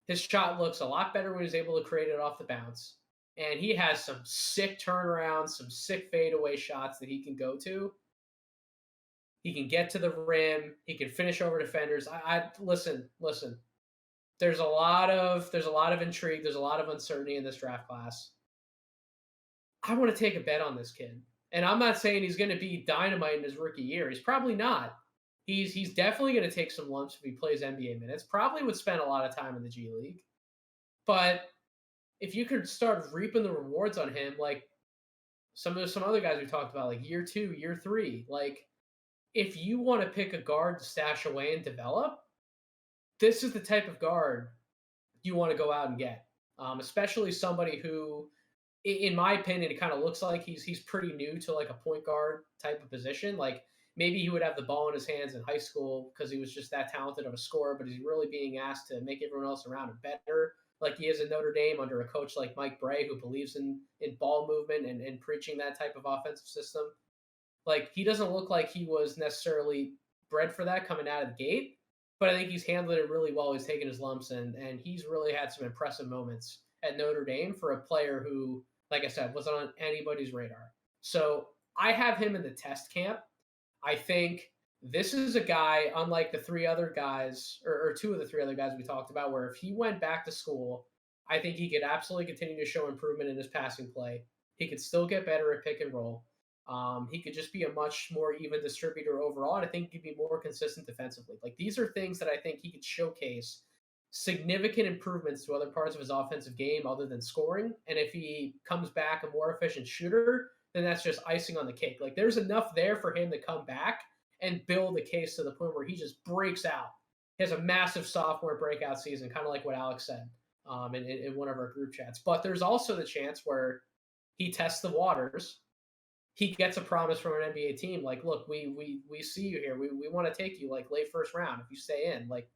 Speaker 1: his shot looks a lot better when he's able to create it off the bounce. And he has some sick turnarounds, some sick fadeaway shots that he can go to. He can get to the rim. He can finish over defenders. Listen. There's a lot of intrigue. There's a lot of uncertainty in this draft class. I want to take a bet on this kid. And I'm not saying he's going to be dynamite in his rookie year. He's probably not. He's definitely going to take some lumps if he plays NBA minutes. Probably would spend a lot of time in the G League. But if you could start reaping the rewards on him, like some other guys we talked about, like year 2, year 3, like if you want to pick a guard to stash away and develop, this is the type of guard you want to go out and get. Especially somebody who, in my opinion, it kind of looks like he's pretty new to like a point guard type of position. Like maybe he would have the ball in his hands in high school because he was just that talented of a scorer, but he's really being asked to make everyone else around him better, like he is in Notre Dame under a coach like Mike Bray, who believes in ball movement and preaching that type of offensive system. Like he doesn't look like he was necessarily bred for that coming out of the gate, but I think he's handled it really well. He's taken his lumps, and he's really had some impressive moments at Notre Dame for a player who, like I said, wasn't on anybody's radar. So I have him in the test camp. I think this is a guy, unlike the 3 other guys, or 2 of the 3 other guys we talked about, where if he went back to school I think he could absolutely continue to show improvement in his passing play. He could still get better at pick and roll. He could just be a much more even distributor overall, and I think he'd be more consistent defensively. Like these are things that I think he could showcase significant improvements to other parts of his offensive game other than scoring. And if he comes back a more efficient shooter, then that's just icing on the cake. Like there's enough there for him to come back and build a case to the point where he just breaks out. He has a massive sophomore breakout season, kind of like what Alex said in one of our group chats. But there's also the chance where he tests the waters. He gets a promise from an NBA team, like, look, we see you here. We want to take you like late first round if you stay in. Like,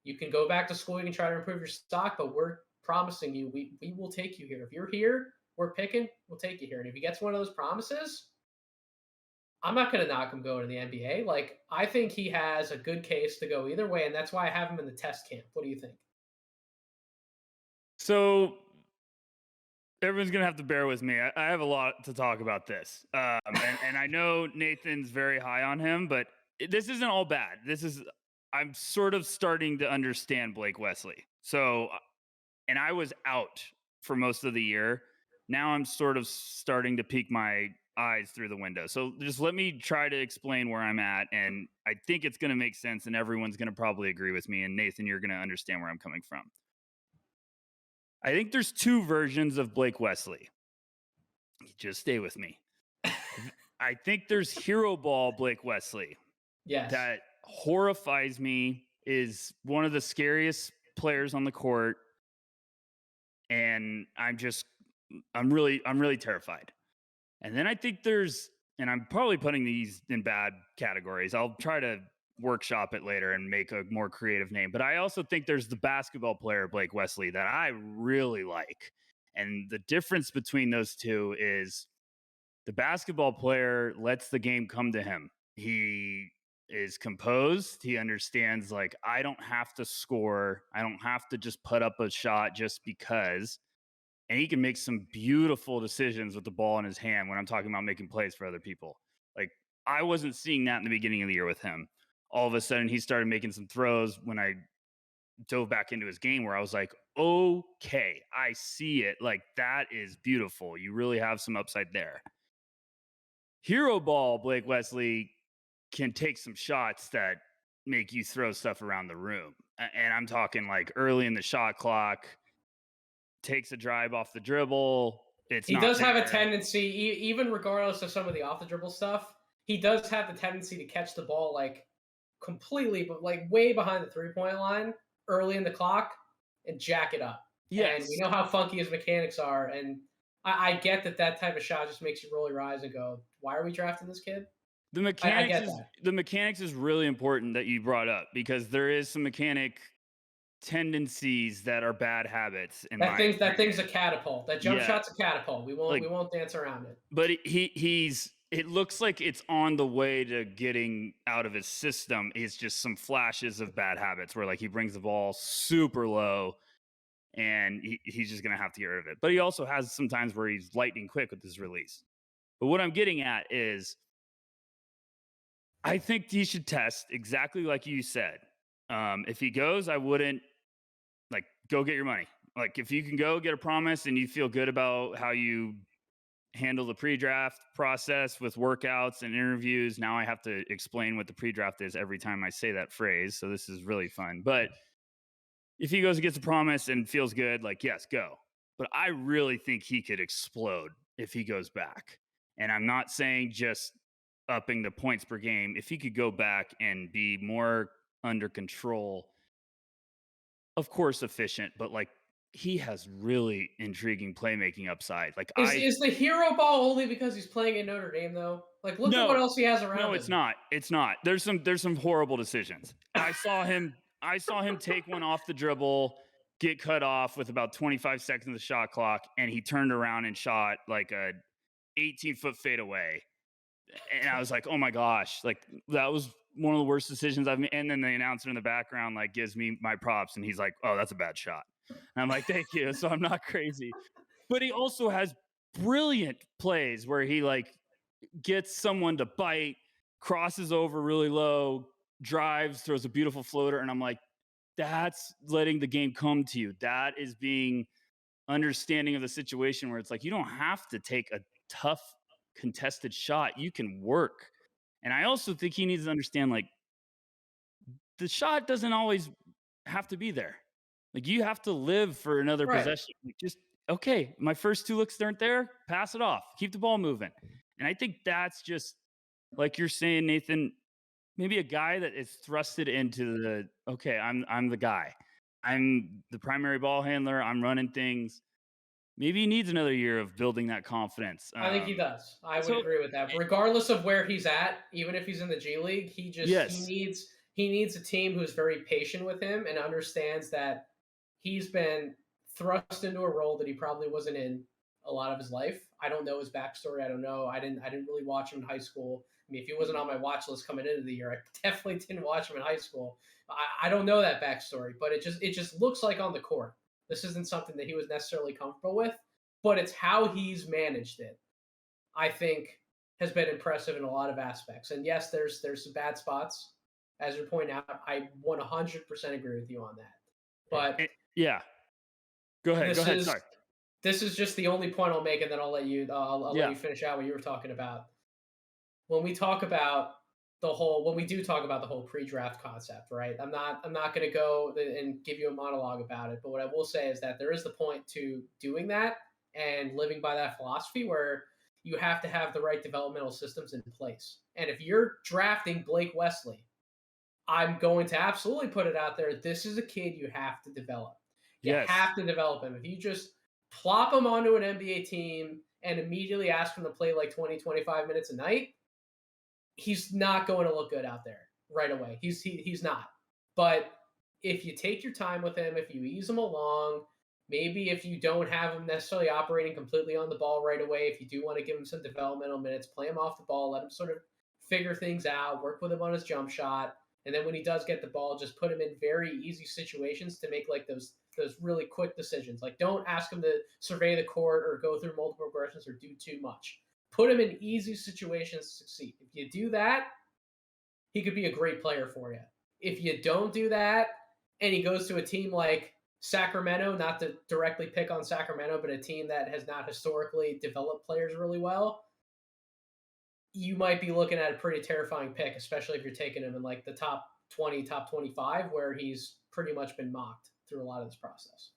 Speaker 1: you can go back to school, you can try to improve your stock, but we're promising you we will take you here. If you're here, we're picking, we'll take you here. And if he gets one of those promises, I'm not going to knock him going to the NBA. Like, I think he has a good case to go either way, and that's why I have him in the test camp. What do you think?
Speaker 2: So everyone's gonna have to bear with me. I have a lot to talk about this, and I know Nathan's very high on him, but this isn't all bad. I'm sort of starting to understand Blake Wesley. So, and I was out for most of the year. Now I'm sort of starting to peek my eyes through the window. So just let me try to explain where I'm at, and I think it's going to make sense, and everyone's going to probably agree with me. And Nathan, you're going to understand where I'm coming from. I think there's two versions of Blake Wesley. Just stay with me. I think there's hero ball Blake Wesley.
Speaker 1: Yes.
Speaker 2: That horrifies me, is one of the scariest players on the court. And I'm really terrified. And then I think and I'm probably putting these in bad categories. I'll try to workshop it later and make a more creative name. But I also think there's the basketball player, Blake Wesley, that I really like. And the difference between those two is the basketball player lets the game come to him. He is composed. He understands, like, I don't have to score. I don't have to just put up a shot just because. And he can make some beautiful decisions with the ball in his hand when I'm talking about making plays for other people. Like, I wasn't seeing that in the beginning of the year with him. All of a sudden, he started making some throws when I dove back into his game where I was like, okay, I see it. Like, that is beautiful. You really have some upside there. Hero ball, Blake Wesley can take some shots that make you throw stuff around the room. And I'm talking like early in the shot clock, takes a drive off the dribble.
Speaker 1: He does have a tendency, even regardless of some of the off the dribble stuff, he does have the tendency to catch the ball like completely, but like way behind the 3-point line early in the clock and jack it up. Yes. And we know how funky his mechanics are. And I get that type of shot just makes you roll your eyes and go, why are we drafting this kid?
Speaker 2: The mechanics is really important that you brought up, because there is some mechanic tendencies that are bad habits.
Speaker 1: That thing's a catapult. That jump shot's a catapult. We won't dance around it.
Speaker 2: But it looks like it's on the way to getting out of his system. It's just some flashes of bad habits where, like, he brings the ball super low and he's just going to have to get rid of it. But he also has some times where he's lightning quick with his release. But what I'm getting at is, I think he should test exactly like you said. If he goes, I wouldn't, like, go get your money. Like, if you can go get a promise and you feel good about how you handle the pre-draft process with workouts and interviews. Now I have to explain what the pre-draft is every time I say that phrase. So this is really fun. But if he goes and gets a promise and feels good, like, yes, go. But I really think he could explode if he goes back. And I'm not saying just upping the points per game. If he could go back and be more under control, of course, efficient, but like, he has really intriguing playmaking upside. Like,
Speaker 1: is the hero ball only because he's playing in Notre Dame though? Like, look at what else he has around him.
Speaker 2: No, it's not. It's not. There's some horrible decisions. I saw him take one off the dribble, get cut off with about 25 seconds of the shot clock, and he turned around and shot like a 18-foot fadeaway. And I was like, oh my gosh, like, that was one of the worst decisions I've made. And then the announcer in the background, like, gives me my props, and he's like, oh, that's a bad shot. And I'm like, thank you. So I'm not crazy. But he also has brilliant plays where he, like, gets someone to bite, crosses over really low, drives, throws a beautiful floater. And I'm like, that's letting the game come to you. That is being understanding of the situation where it's like you don't have to take a tough contested shot. You can work. And I also think he needs to understand like the shot doesn't always have to be there. Like you have to live for another
Speaker 1: Right.
Speaker 2: possession. Like, just okay, my first 2 looks aren't there, pass it off. Keep the ball moving. And I think that's just like you're saying, Nathan, maybe a guy that is thrusted into the okay, I'm the guy. I'm the primary ball handler. I'm running things. Maybe he needs another year of building that confidence.
Speaker 1: I think he does. I would
Speaker 2: So
Speaker 1: agree with that. Regardless of where he's at, even if he's in the G League,
Speaker 2: yes,
Speaker 1: he needs a team who's very patient with him and understands that he's been thrust into a role that he probably wasn't in a lot of his life. I don't know his backstory. I don't know. I didn't really watch him in high school. I mean, if he wasn't on my watch list coming into the year, I definitely didn't watch him in high school. I don't know that backstory, but it just looks like on the court. This isn't something that he was necessarily comfortable with, but it's how he's managed it. I think has been impressive in a lot of aspects. And yes, there's some bad spots, as you're pointing out. I 100% agree with you on that. But
Speaker 2: yeah, go ahead. Sorry.
Speaker 1: This is just the only point I'll make, and then I'll let you let you finish out what you were talking about. When we talk about when we do talk about the whole pre-draft concept, right? I'm not going to go and give you a monologue about it, but what I will say is that there is the point to doing that and living by that philosophy where you have to have the right developmental systems in place. And if you're drafting Blake Wesley, I'm going to absolutely put it out there. This is a kid you have to develop. You have to develop him. If you just plop him onto an NBA team and immediately ask him to play like 20, 25 minutes a night, he's not going to look good out there right away. He's not. But if you take your time with him, if you ease him along, maybe if you don't have him necessarily operating completely on the ball right away, if you do want to give him some developmental minutes, play him off the ball, let him sort of figure things out, work with him on his jump shot, and then when he does get the ball, just put him in very easy situations to make like those really quick decisions. Like don't ask him to survey the court or go through multiple progressions or do too much. Put him in easy situations to succeed. If you do that, he could be a great player for you. If you don't do that and he goes to a team like Sacramento, not to directly pick on Sacramento, but a team that has not historically developed players really well, you might be looking at a pretty terrifying pick, especially if you're taking him in like the top 20, top 25, where he's pretty much been mocked through a lot of this process.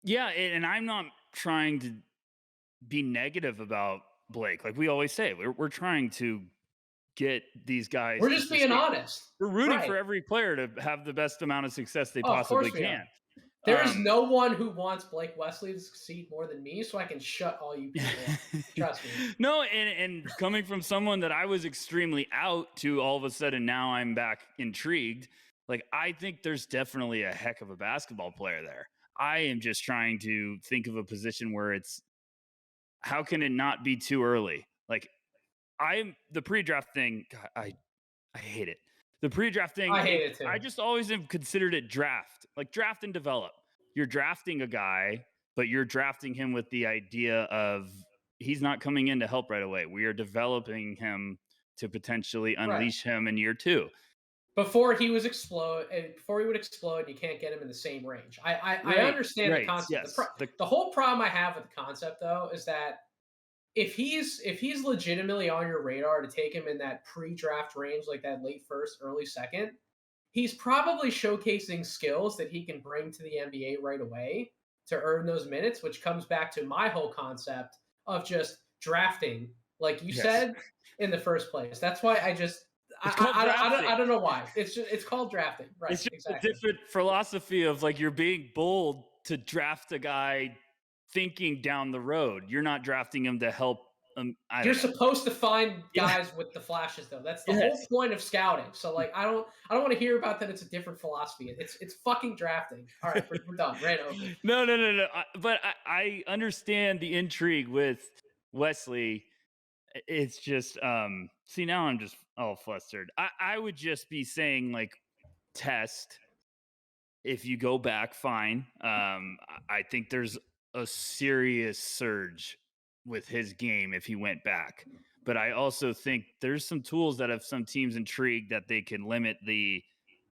Speaker 2: Yeah, and I'm not trying to be negative about Blake. Like we always say, we're trying to get these guys.
Speaker 1: We're just being honest.
Speaker 2: We're rooting for every player to have the best amount of success they possibly can.
Speaker 1: There is no one who wants Blake Wesley to succeed more than me, so I can shut all you people up. Trust me.
Speaker 2: No, and coming from someone that I was extremely out to all of a sudden now I'm back intrigued. Like I think there's definitely a heck of a basketball player there. I am just trying to think of a position where it's how can it not be too early? Like the pre-draft thing, God, I hate it. The pre-draft thing,
Speaker 1: I hate it too.
Speaker 2: I just always have considered it draft, like draft and develop. You're drafting a guy, but you're drafting him with the idea of he's not coming in to help right away. We are developing him to potentially unleash him in year 2.
Speaker 1: Before he would explode, you can't get him in the same range. I understand the concept. Yes. The whole problem I have with the concept, though, is that if he's legitimately on your radar to take him in that pre-draft range, like that late first, early second, he's probably showcasing skills that he can bring to the NBA right away to earn those minutes, which comes back to my whole concept of just drafting, like you said, in the first place. That's why I don't know why. It's called drafting, right?
Speaker 2: It's just a different philosophy of like you're being bold to draft a guy thinking down the road. You're not drafting him to help him.
Speaker 1: You're supposed to find guys with the flashes, though. That's the whole point of scouting. So like I don't want to hear about that. It's a different philosophy. It's fucking drafting. All right, we're done. Ran over.
Speaker 2: No. But I understand the intrigue with Wesley. It's just see now I'm just all flustered. I would just be saying like test. If you go back, fine. I think there's a serious surge with his game if he went back. But I also think there's some tools that have some teams intrigued that they can limit the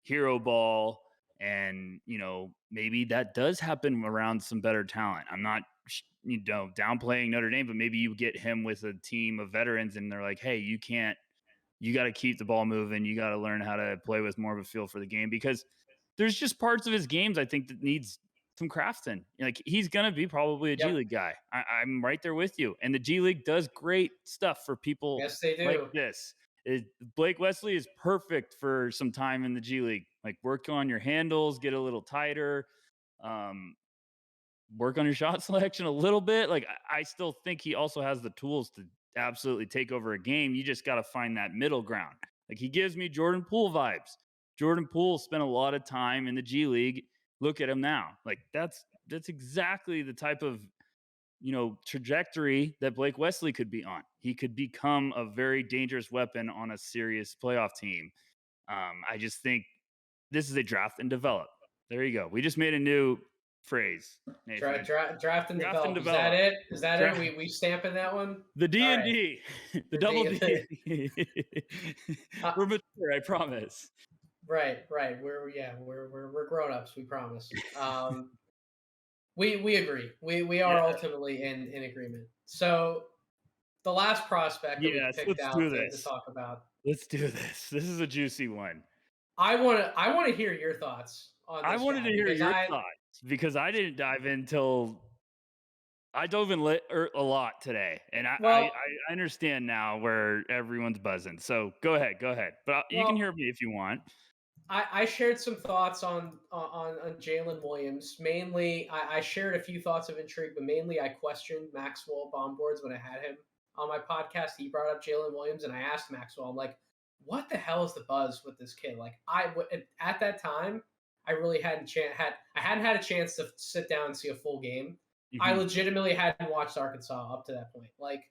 Speaker 2: hero ball And, maybe that does happen around some better talent. I'm not, downplaying Notre Dame, but maybe you get him with a team of veterans and they're like, hey, you got to keep the ball moving. You got to learn how to play with more of a feel for the game, because there's just parts of his games I think that needs some crafting. Like, he's going to be probably a G
Speaker 1: Yep.
Speaker 2: League guy. I'm right there with you. And the G League does great stuff for people
Speaker 1: Yes, they
Speaker 2: like
Speaker 1: do.
Speaker 2: this. Blake Wesley is perfect for some time in the G League. Like, work on your handles, get a little tighter, um, work on your shot selection a little bit. Like, I still think he also has the tools to absolutely take over a game. You just got to find that middle ground. Like, he gives me Jordan Poole vibes. Jordan Poole spent a lot of time in the G League. Look at him now. Like, that's exactly the type of trajectory that Blake Wesley could be on. He could become a very dangerous weapon on a serious playoff team. I just think this is a draft and develop. There you go. We just made a new phrase.
Speaker 1: Draft and
Speaker 2: Draft and
Speaker 1: develop. Is
Speaker 2: develop.
Speaker 1: that it? Is that
Speaker 2: Draft.
Speaker 1: it? We stamping that one?
Speaker 2: The D and D, the double
Speaker 1: D.
Speaker 2: D. We're mature, I promise.
Speaker 1: Right. We're grown ups. We promise. We agree. We are ultimately in agreement. So the last prospect that we picked out to talk about.
Speaker 2: Let's do this. This is a juicy one.
Speaker 1: I want to hear your thoughts on this.
Speaker 2: I wanted to hear your thoughts because I didn't dive in till I dove in a lot today, and I understand now where everyone's buzzing. So go ahead. But you can hear me if you want.
Speaker 1: I shared some thoughts on Jalen Williams. Mainly, I shared a few thoughts of intrigue, but mainly I questioned Maxwell Bomboards when I had him on my podcast. He brought up Jalen Williams, and I asked Maxwell, I'm like, what the hell is the buzz with this kid? Like, at that time, I really hadn't had a chance to sit down and see a full game. Mm-hmm. I legitimately hadn't watched Arkansas up to that point. Like,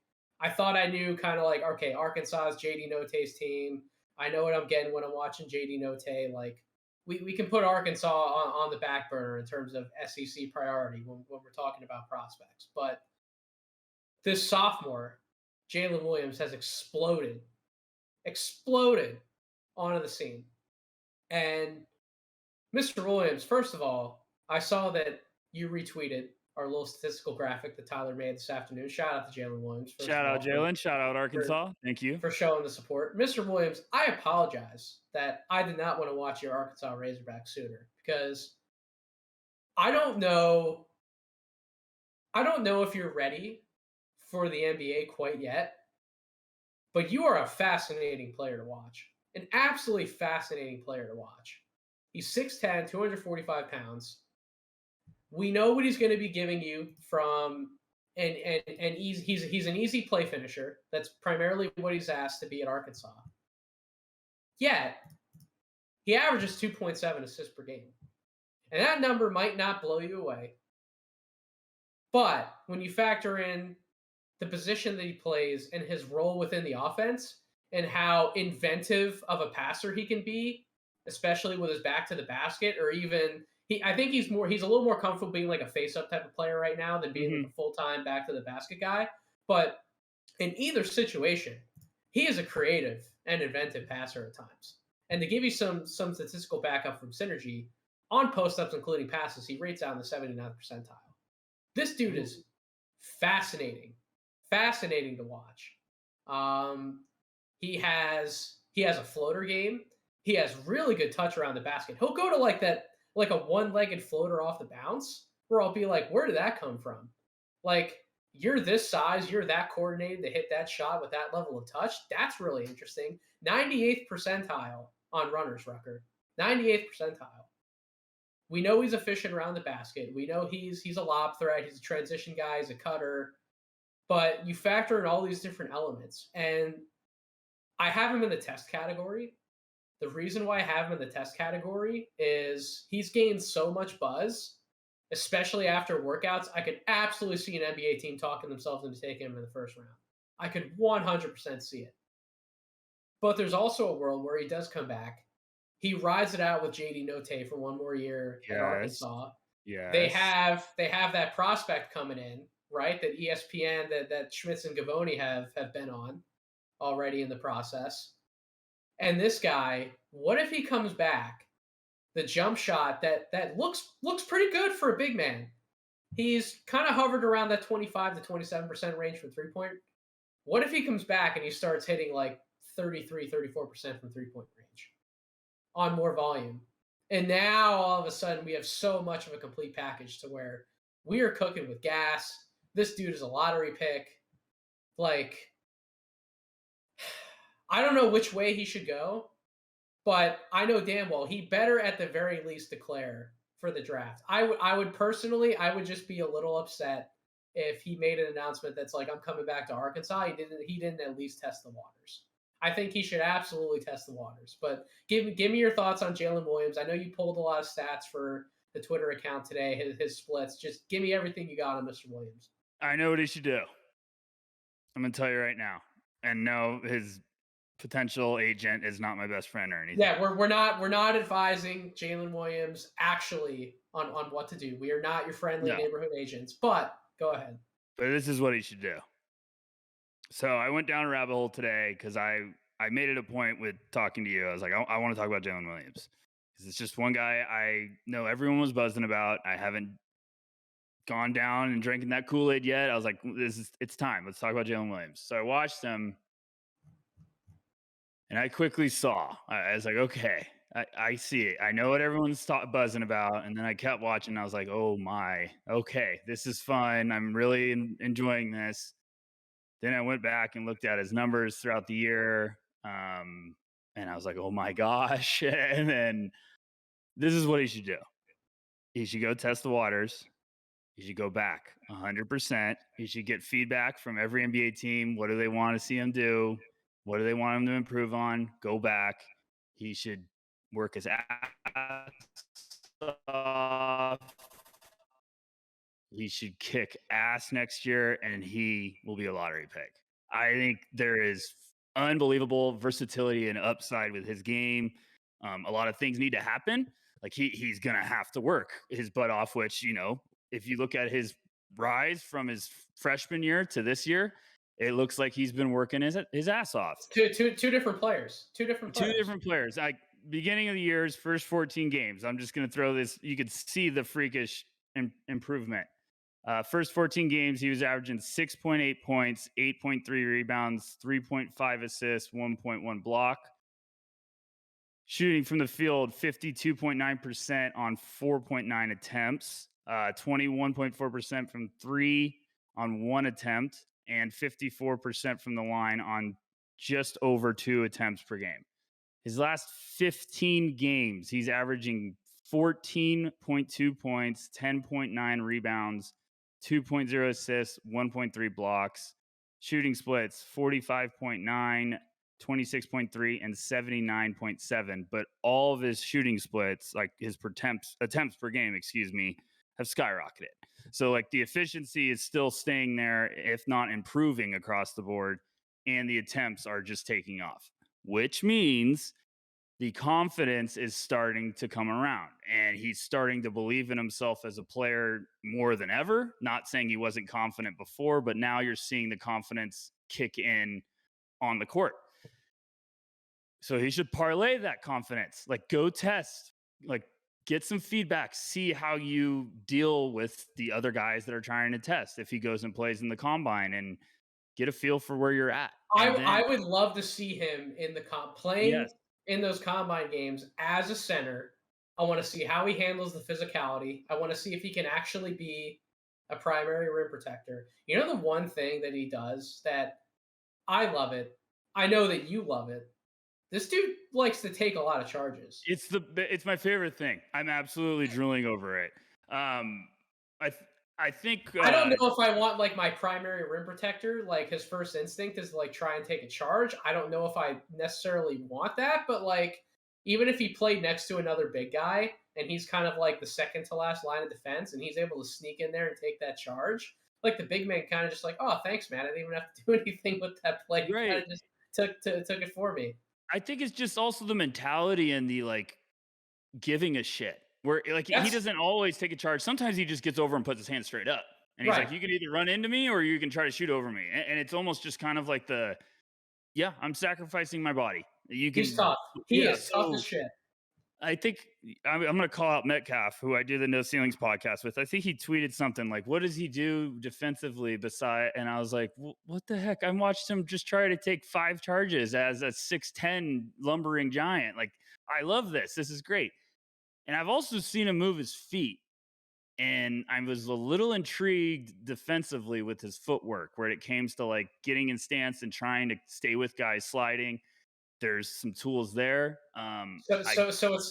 Speaker 1: I thought I knew kind of like, okay, Arkansas is JD Notae's team. I know what I'm getting when I'm watching JD Notae. Like, we can put Arkansas on the back burner in terms of SEC priority when we're talking about prospects. But this sophomore, Jalen Williams, has exploded onto the scene. And Mr. Williams, first of all, I saw that you retweeted our little statistical graphic that Tyler made this afternoon. Shout out to Jalen Williams.
Speaker 2: Shout out Jalen. Shout out Arkansas. Thank you
Speaker 1: for showing the support. Mr. Williams, I apologize that I did not want to watch your Arkansas Razorbacks sooner, because I don't know if you're ready for the NBA quite yet, but you are a fascinating player to watch. An absolutely fascinating player to watch. He's 6'10", 245 pounds. We know what he's going to be giving you from, and he's an easy play finisher. That's primarily what he's asked to be at Arkansas. Yet, he averages 2.7 assists per game. And that number might not blow you away. But when you factor in the position that he plays and his role within the offense and how inventive of a passer he can be, especially with his back to the basket, or even I think he's a little more comfortable being like a face-up type of player right now than being like a full-time back to the basket guy. But in either situation, he is a creative and inventive passer at times. And to give you some statistical backup from Synergy, on post-ups, including passes, he rates out in the 79th percentile. This dude is fascinating to watch. He has a floater game. He has really good touch around the basket. He'll go to like a one-legged floater off the bounce where I'll be like, where did that come from? Like, you're this size, you're that coordinated to hit that shot with that level of touch. That's really interesting. 98th percentile on runners record. 98th percentile. We know he's efficient around the basket. We know he's a lob threat. He's a transition guy. He's a cutter. But you factor in all these different elements. And I have him in the test category. The reason why I have him in the test category is he's gained so much buzz, especially after workouts. I could absolutely see an NBA team talking themselves into taking him in the first round. I could 100% see it. But there's also a world where he does come back. He rides it out with JD Notae for one more year at Arkansas. Yeah, they have that prospect coming in, right? That ESPN, that Schmitz and Gavoni have been on already in the process. And this guy, what if he comes back the jump shot that looks pretty good for a big man. He's kind of hovered around that 25 to 27% range from 3-point. What if he comes back and he starts hitting like 33, 34% from 3-point range on more volume? And now all of a sudden we have so much of a complete package to where we are cooking with gas. This dude is a lottery pick. Like, I don't know which way he should go, but I know damn well he better at the very least declare for the draft. I would personally, I would just be a little upset if he made an announcement that's like, I'm coming back to Arkansas. He didn't at least test the waters. I think he should absolutely test the waters. But give me your thoughts on Jalen Williams. I know you pulled a lot of stats for the Twitter account today, his splits. Just give me everything you got on Mr. Williams.
Speaker 2: I know what he should do. I'm gonna tell you right now. And no, his potential agent is not my best friend or anything.
Speaker 1: Yeah, we're not advising Jalen Williams actually on what to do. We are not your friendly neighborhood agents. But go ahead.
Speaker 2: But this is what he should do. So I went down a rabbit hole today because I made it a point with talking to you. I was like, I want to talk about Jalen Williams because it's just one guy I know everyone was buzzing about. I haven't gone down and drinking that Kool-Aid yet. I was like, it's time. Let's talk about Jalen Williams. So I watched him, and I quickly saw. I was like, okay, I see it. I know what everyone's buzzing about. And then I kept watching. And I was like, oh my, okay, this is fun. I'm really enjoying this. Then I went back and looked at his numbers throughout the year. And I was like, oh my gosh. And then this is what he should do. He should go test the waters. He should go back 100%. He should get feedback from every NBA team. What do they want to see him do? What do they want him to improve on? Go back. He should work his ass off. He should kick ass next year, and he will be a lottery pick. I think there is unbelievable versatility and upside with his game. A lot of things need to happen. Like he's going to have to work his butt off, which, you know, if you look at his rise from his freshman year to this year, it looks like he's been working his ass off.
Speaker 1: Two different players. Two different
Speaker 2: players. Like beginning of the year's first 14 games. I'm just going to throw this. You could see the freakish improvement. First 14 games, he was averaging 6.8 points, 8.3 rebounds, 3.5 assists, 1.1 block. Shooting from the field, 52.9% on 4.9 attempts, 21.4% from 3 on 1 attempt, and 54% from the line on just over 2 attempts per game. His last 15 games, he's averaging 14.2 points, 10.9 rebounds, 2.0 assists, 1.3 blocks. Shooting splits, 45.9, 26.3, and 79.7. But all of his shooting splits, like his attempts per game, have skyrocketed. So like the efficiency is still staying there, if not improving across the board. And the attempts are just taking off, which means the confidence is starting to come around, and he's starting to believe in himself as a player more than ever. Not saying he wasn't confident before, but now you're seeing the confidence kick in on the court. So he should parlay that confidence, like go test, like get some feedback, see how you deal with the other guys that are trying to test. If he goes and plays in the combine, and get a feel for where you're at.
Speaker 1: I would love to see him in the playing in those combine games as a center. I want to see how he handles the physicality. I want to see if he can actually be a primary rim protector. You know, the one thing that he does that I love it. I know that you love it. This dude likes to take a lot of charges.
Speaker 2: It's my favorite thing. I'm absolutely drooling over it. I think
Speaker 1: I don't know if I want like my primary rim protector. Like his first instinct is to, like, try and take a charge. I don't know if I necessarily want that, but like even if he played next to another big guy and he's kind of like the second to last line of defense and he's able to sneak in there and take that charge, like the big man kind of just like, oh, thanks, man. I didn't even have to do anything with that play. He kind of just took it for me.
Speaker 2: I think it's just also the mentality and the like giving a shit. Where like he doesn't always take a charge. Sometimes he just gets over and puts his hand straight up. And he's like, you can either run into me or you can try to shoot over me. And it's almost just kind of like I'm sacrificing my body.
Speaker 1: He's tough. He is tough as shit.
Speaker 2: I think I'm going to call out Metcalf, who I do the No Ceilings podcast with. I think he tweeted something like, "What does he do defensively beside?" And I was like, "What the heck?" I watched him just try to take 5 charges as a 6'10" lumbering giant. Like, I love this. This is great. And I've also seen him move his feet. And I was a little intrigued defensively with his footwork, where it came to like getting in stance and trying to stay with guys sliding. There's some tools there.
Speaker 1: So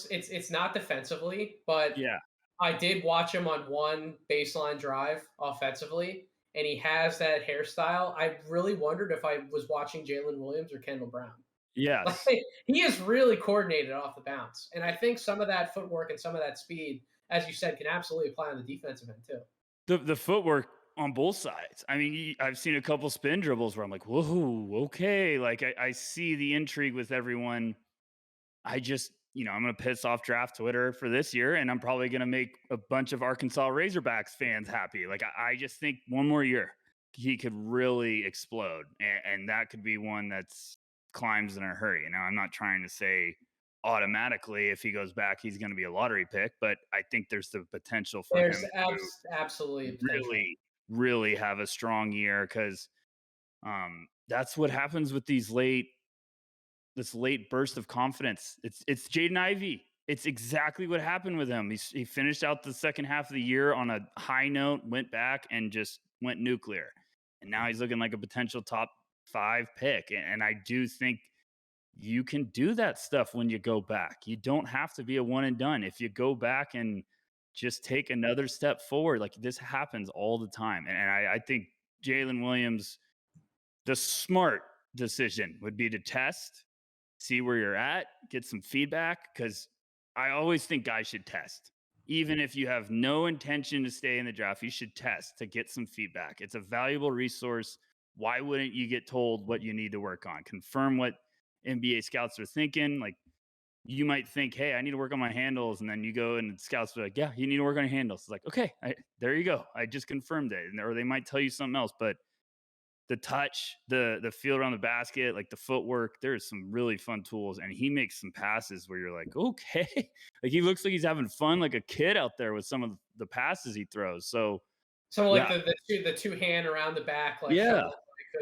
Speaker 1: it's not defensively, but
Speaker 2: Yeah.
Speaker 1: I did watch him on one baseline drive offensively, and he has that hairstyle. I really wondered if I was watching Jalen Williams or Kendall Brown.
Speaker 2: Yes.
Speaker 1: Like, he is really coordinated off the bounce, and I think some of that footwork and some of that speed, as you said, can absolutely apply on the defensive end too.
Speaker 2: The footwork on both sides. I mean, I've seen a couple spin dribbles where I'm like, whoa, okay. Like I see the intrigue with everyone. I just, I'm going to piss off draft Twitter for this year, and I'm probably going to make a bunch of Arkansas Razorbacks fans happy. Like, I just think one more year, he could really explode. And that could be one that's climbs in a hurry. Now, I'm not trying to say automatically if he goes back, he's going to be a lottery pick, but I think there's the potential for
Speaker 1: There's
Speaker 2: him to
Speaker 1: absolutely a potential.
Speaker 2: really have a strong year because that's what happens with this late burst of confidence. It's Jaden Ivey. It's exactly what happened with him. He finished out the second half of the year on a high note, went back and just went nuclear. And now he's looking like a potential top 5 pick. And I do think you can do that stuff when you go back. You don't have to be a one and done. If you go back and just take another step forward, like this happens all the time. And I think Jalen Williams, the smart decision would be to test, see where you're at, get some feedback. Cause I always think guys should test. Even if you have no intention to stay in the draft, you should test to get some feedback. It's a valuable resource. Why wouldn't you get told what you need to work on? Confirm what NBA scouts are thinking. Like you might think, hey, I need to work on my handles. And then you go and scouts are like, yeah, you need to work on your handles. It's like, okay, there you go. I just confirmed it. Or they might tell you something else. But the touch, the feel around the basket, like the footwork, there's some really fun tools. And he makes some passes where you're like, okay. Like he looks like he's having fun like a kid out there with some of the passes he throws. So
Speaker 1: Like
Speaker 2: yeah.
Speaker 1: the two hand around the back, like
Speaker 2: Yeah.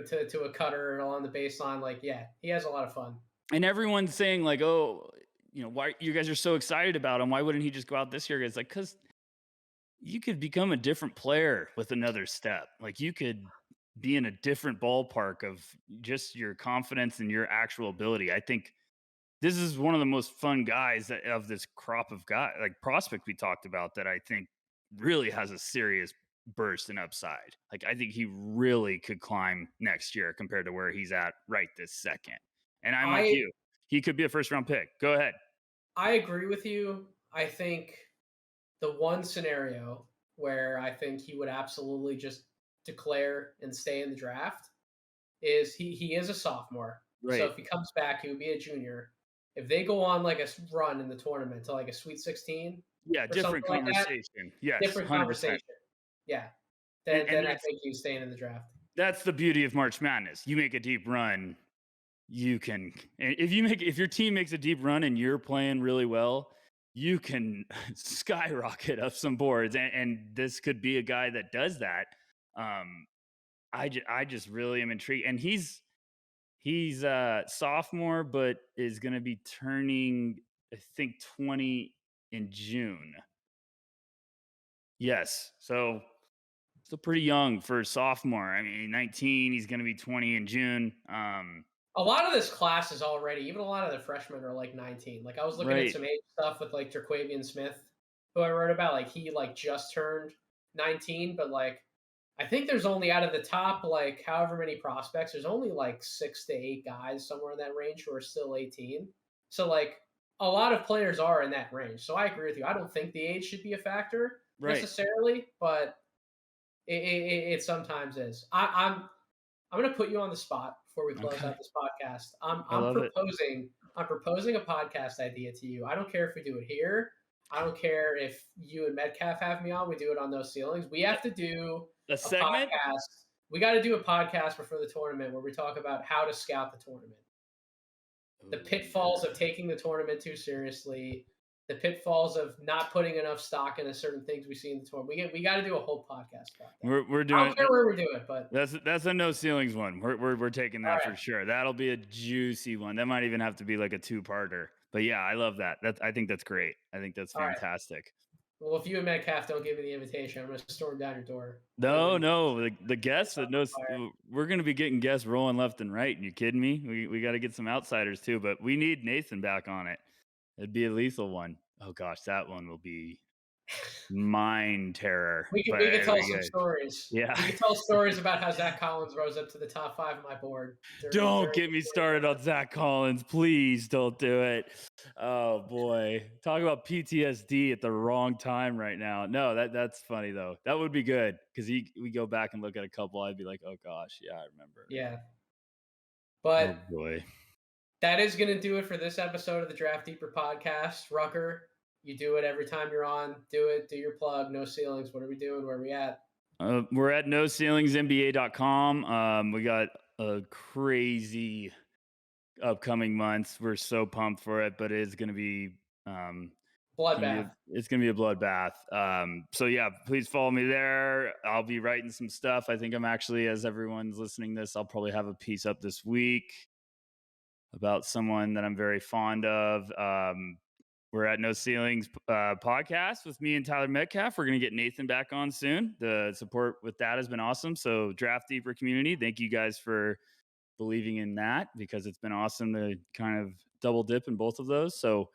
Speaker 1: to a cutter along the baseline. Like, yeah, he has a lot of fun.
Speaker 2: And everyone's saying like, oh, why you guys are so excited about him? Why wouldn't he just go out this year? It's like, because you could become a different player with another step. Like you could be in a different ballpark of just your confidence and your actual ability. I think this is one of the most fun guys of this crop of guy like prospect we talked about that I think really has a serious burst and upside. Like I think he really could climb next year compared to where he's at right this second. And I'm like you. He could be a first round pick. Go ahead.
Speaker 1: I agree with you. I think the one scenario where I think he would absolutely just declare and stay in the draft is he is a sophomore.
Speaker 2: Right.
Speaker 1: So if he comes back, he would be a junior. If they go on like a run in the tournament to like a Sweet 16,
Speaker 2: yeah, different conversation.
Speaker 1: Like
Speaker 2: yes,
Speaker 1: different
Speaker 2: 100%.
Speaker 1: Conversation. Yeah, then I think he's staying in the draft.
Speaker 2: That's the beauty of March Madness. You make a deep run, you can. If your team makes a deep run and you're playing really well, you can skyrocket up some boards, and this could be a guy that does that. I just really am intrigued, and he's a sophomore, but is going to be turning, I think, 20 in June. Yes, so still pretty young for a sophomore. I mean, 19. He's going to be 20 in June.
Speaker 1: A lot of this class is already, even a lot of the freshmen are like 19. Like I was looking at some age stuff with like Terquavian Smith, who I wrote about. Like he like just turned 19, but like I think there's only out of the top like however many prospects, there's only like 6 to 8 guys somewhere in that range who are still 18. So like a lot of players are in that range. So I agree with you. I don't think the age should be a factor necessarily, but it sometimes is. I'm going to put you on the spot before we close out this podcast. I'm proposing a podcast idea to you. I don't care if we do it here. I don't care if you and Metcalf have me on. We do it on Those Ceilings. We have to do
Speaker 2: a segment.
Speaker 1: Podcast. We got to do a podcast before the tournament where we talk about how to scout the tournament, the pitfalls of taking the tournament too seriously, the pitfalls of not putting enough stock into certain things we see in the tournament. We got to do a whole podcast about that.
Speaker 2: We're
Speaker 1: I
Speaker 2: doing
Speaker 1: don't care where we do it, but
Speaker 2: that's a no ceilings one. We're taking
Speaker 1: all
Speaker 2: that for
Speaker 1: right.
Speaker 2: sure. That'll be a juicy one. That might even have to be like a 2-parter. But yeah, I love that. I think that's great. I think that's
Speaker 1: All right.
Speaker 2: fantastic.
Speaker 1: Well, if you and Metcalf don't give me the invitation, I'm going to storm down your door.
Speaker 2: No, the guests that knows we're going to be getting guests rolling left and right. You kidding me? We got to get some outsiders too, but we need Nathan back on it. It'd be a lethal one. Oh gosh, that one will be mind terror.
Speaker 1: We can tell some stories.
Speaker 2: Yeah.
Speaker 1: We can tell stories about how Zach Collins rose up to the top 5 of my board.
Speaker 2: Don't get me started on Zach Collins. Please don't do it. Oh boy. Talk about PTSD at the wrong time right now. No, that's funny though. That would be good because we go back and look at a couple. I'd be like, oh gosh, yeah, I remember.
Speaker 1: Yeah. But
Speaker 2: oh boy.
Speaker 1: That is going to do it for this episode of the Draft Deeper podcast. Rucker, you do it every time you're on. Do it. Do your plug. No ceilings. What are we doing? Where are we at?
Speaker 2: We're at noceilingsnba.com. We got a crazy upcoming months. We're so pumped for it, but it's going to be
Speaker 1: bloodbath.
Speaker 2: It's going to be a bloodbath. So yeah, please follow me there. I'll be writing some stuff. I think I'm actually, as everyone's listening to this, I'll probably have a piece up this week about someone that I'm very fond of. We're at No Ceilings podcast with me and Tyler Metcalf. We're going to get Nathan back on soon. The support with that has been awesome. So Draft Deeper community, thank you guys for believing in that, because it's been awesome to kind of double dip in both of those. So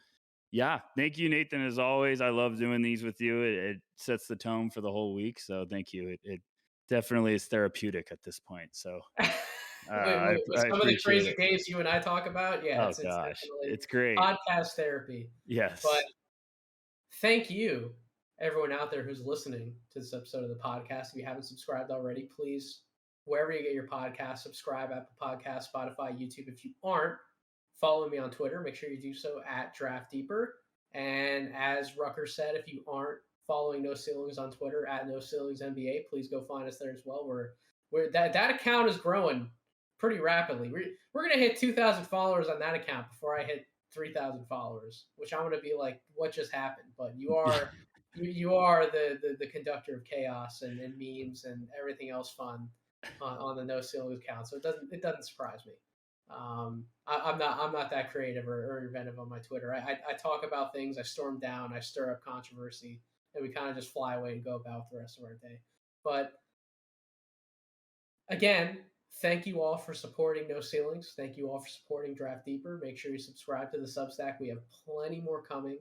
Speaker 2: yeah, thank you, Nathan, as always. I love doing these with you. It sets the tone for the whole week. So thank you. It definitely is therapeutic at this point. So
Speaker 1: with some of the crazy days you and I talk about, yeah,
Speaker 2: it's great.
Speaker 1: Podcast therapy.
Speaker 2: Yes.
Speaker 1: But thank you, everyone out there who's listening to this episode of the podcast. If you haven't subscribed already, please, wherever you get your podcast, subscribe. Apple Podcasts, Spotify, YouTube. If you aren't, follow me on Twitter. Make sure you do so at Draft Deeper. And as Rucker said, if you aren't following No Ceilings on Twitter at No Ceilings NBA, please go find us there as well. We're that account is growing pretty rapidly. We're gonna hit 2,000 followers on that account before I hit 3,000 followers, which I'm gonna be like, what just happened? But you are you are the conductor of chaos and memes and everything else fun on the No Ceilings account. So it doesn't surprise me. I'm not that creative or inventive on my Twitter. I talk about things, I storm down, I stir up controversy, and we kind of just fly away and go about the rest of our day. But again, thank you all for supporting No Ceilings. Thank you all for supporting Draft Deeper. Make sure you subscribe to the Substack. We have plenty more coming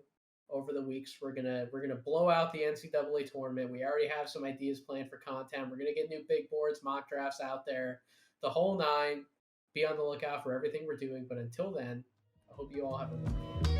Speaker 1: over the weeks. We're gonna blow out the NCAA tournament. We already have some ideas planned for content. We're gonna get new big boards, mock drafts out there, the whole nine. Be on the lookout for everything we're doing. But until then, I hope you all have a wonderful day.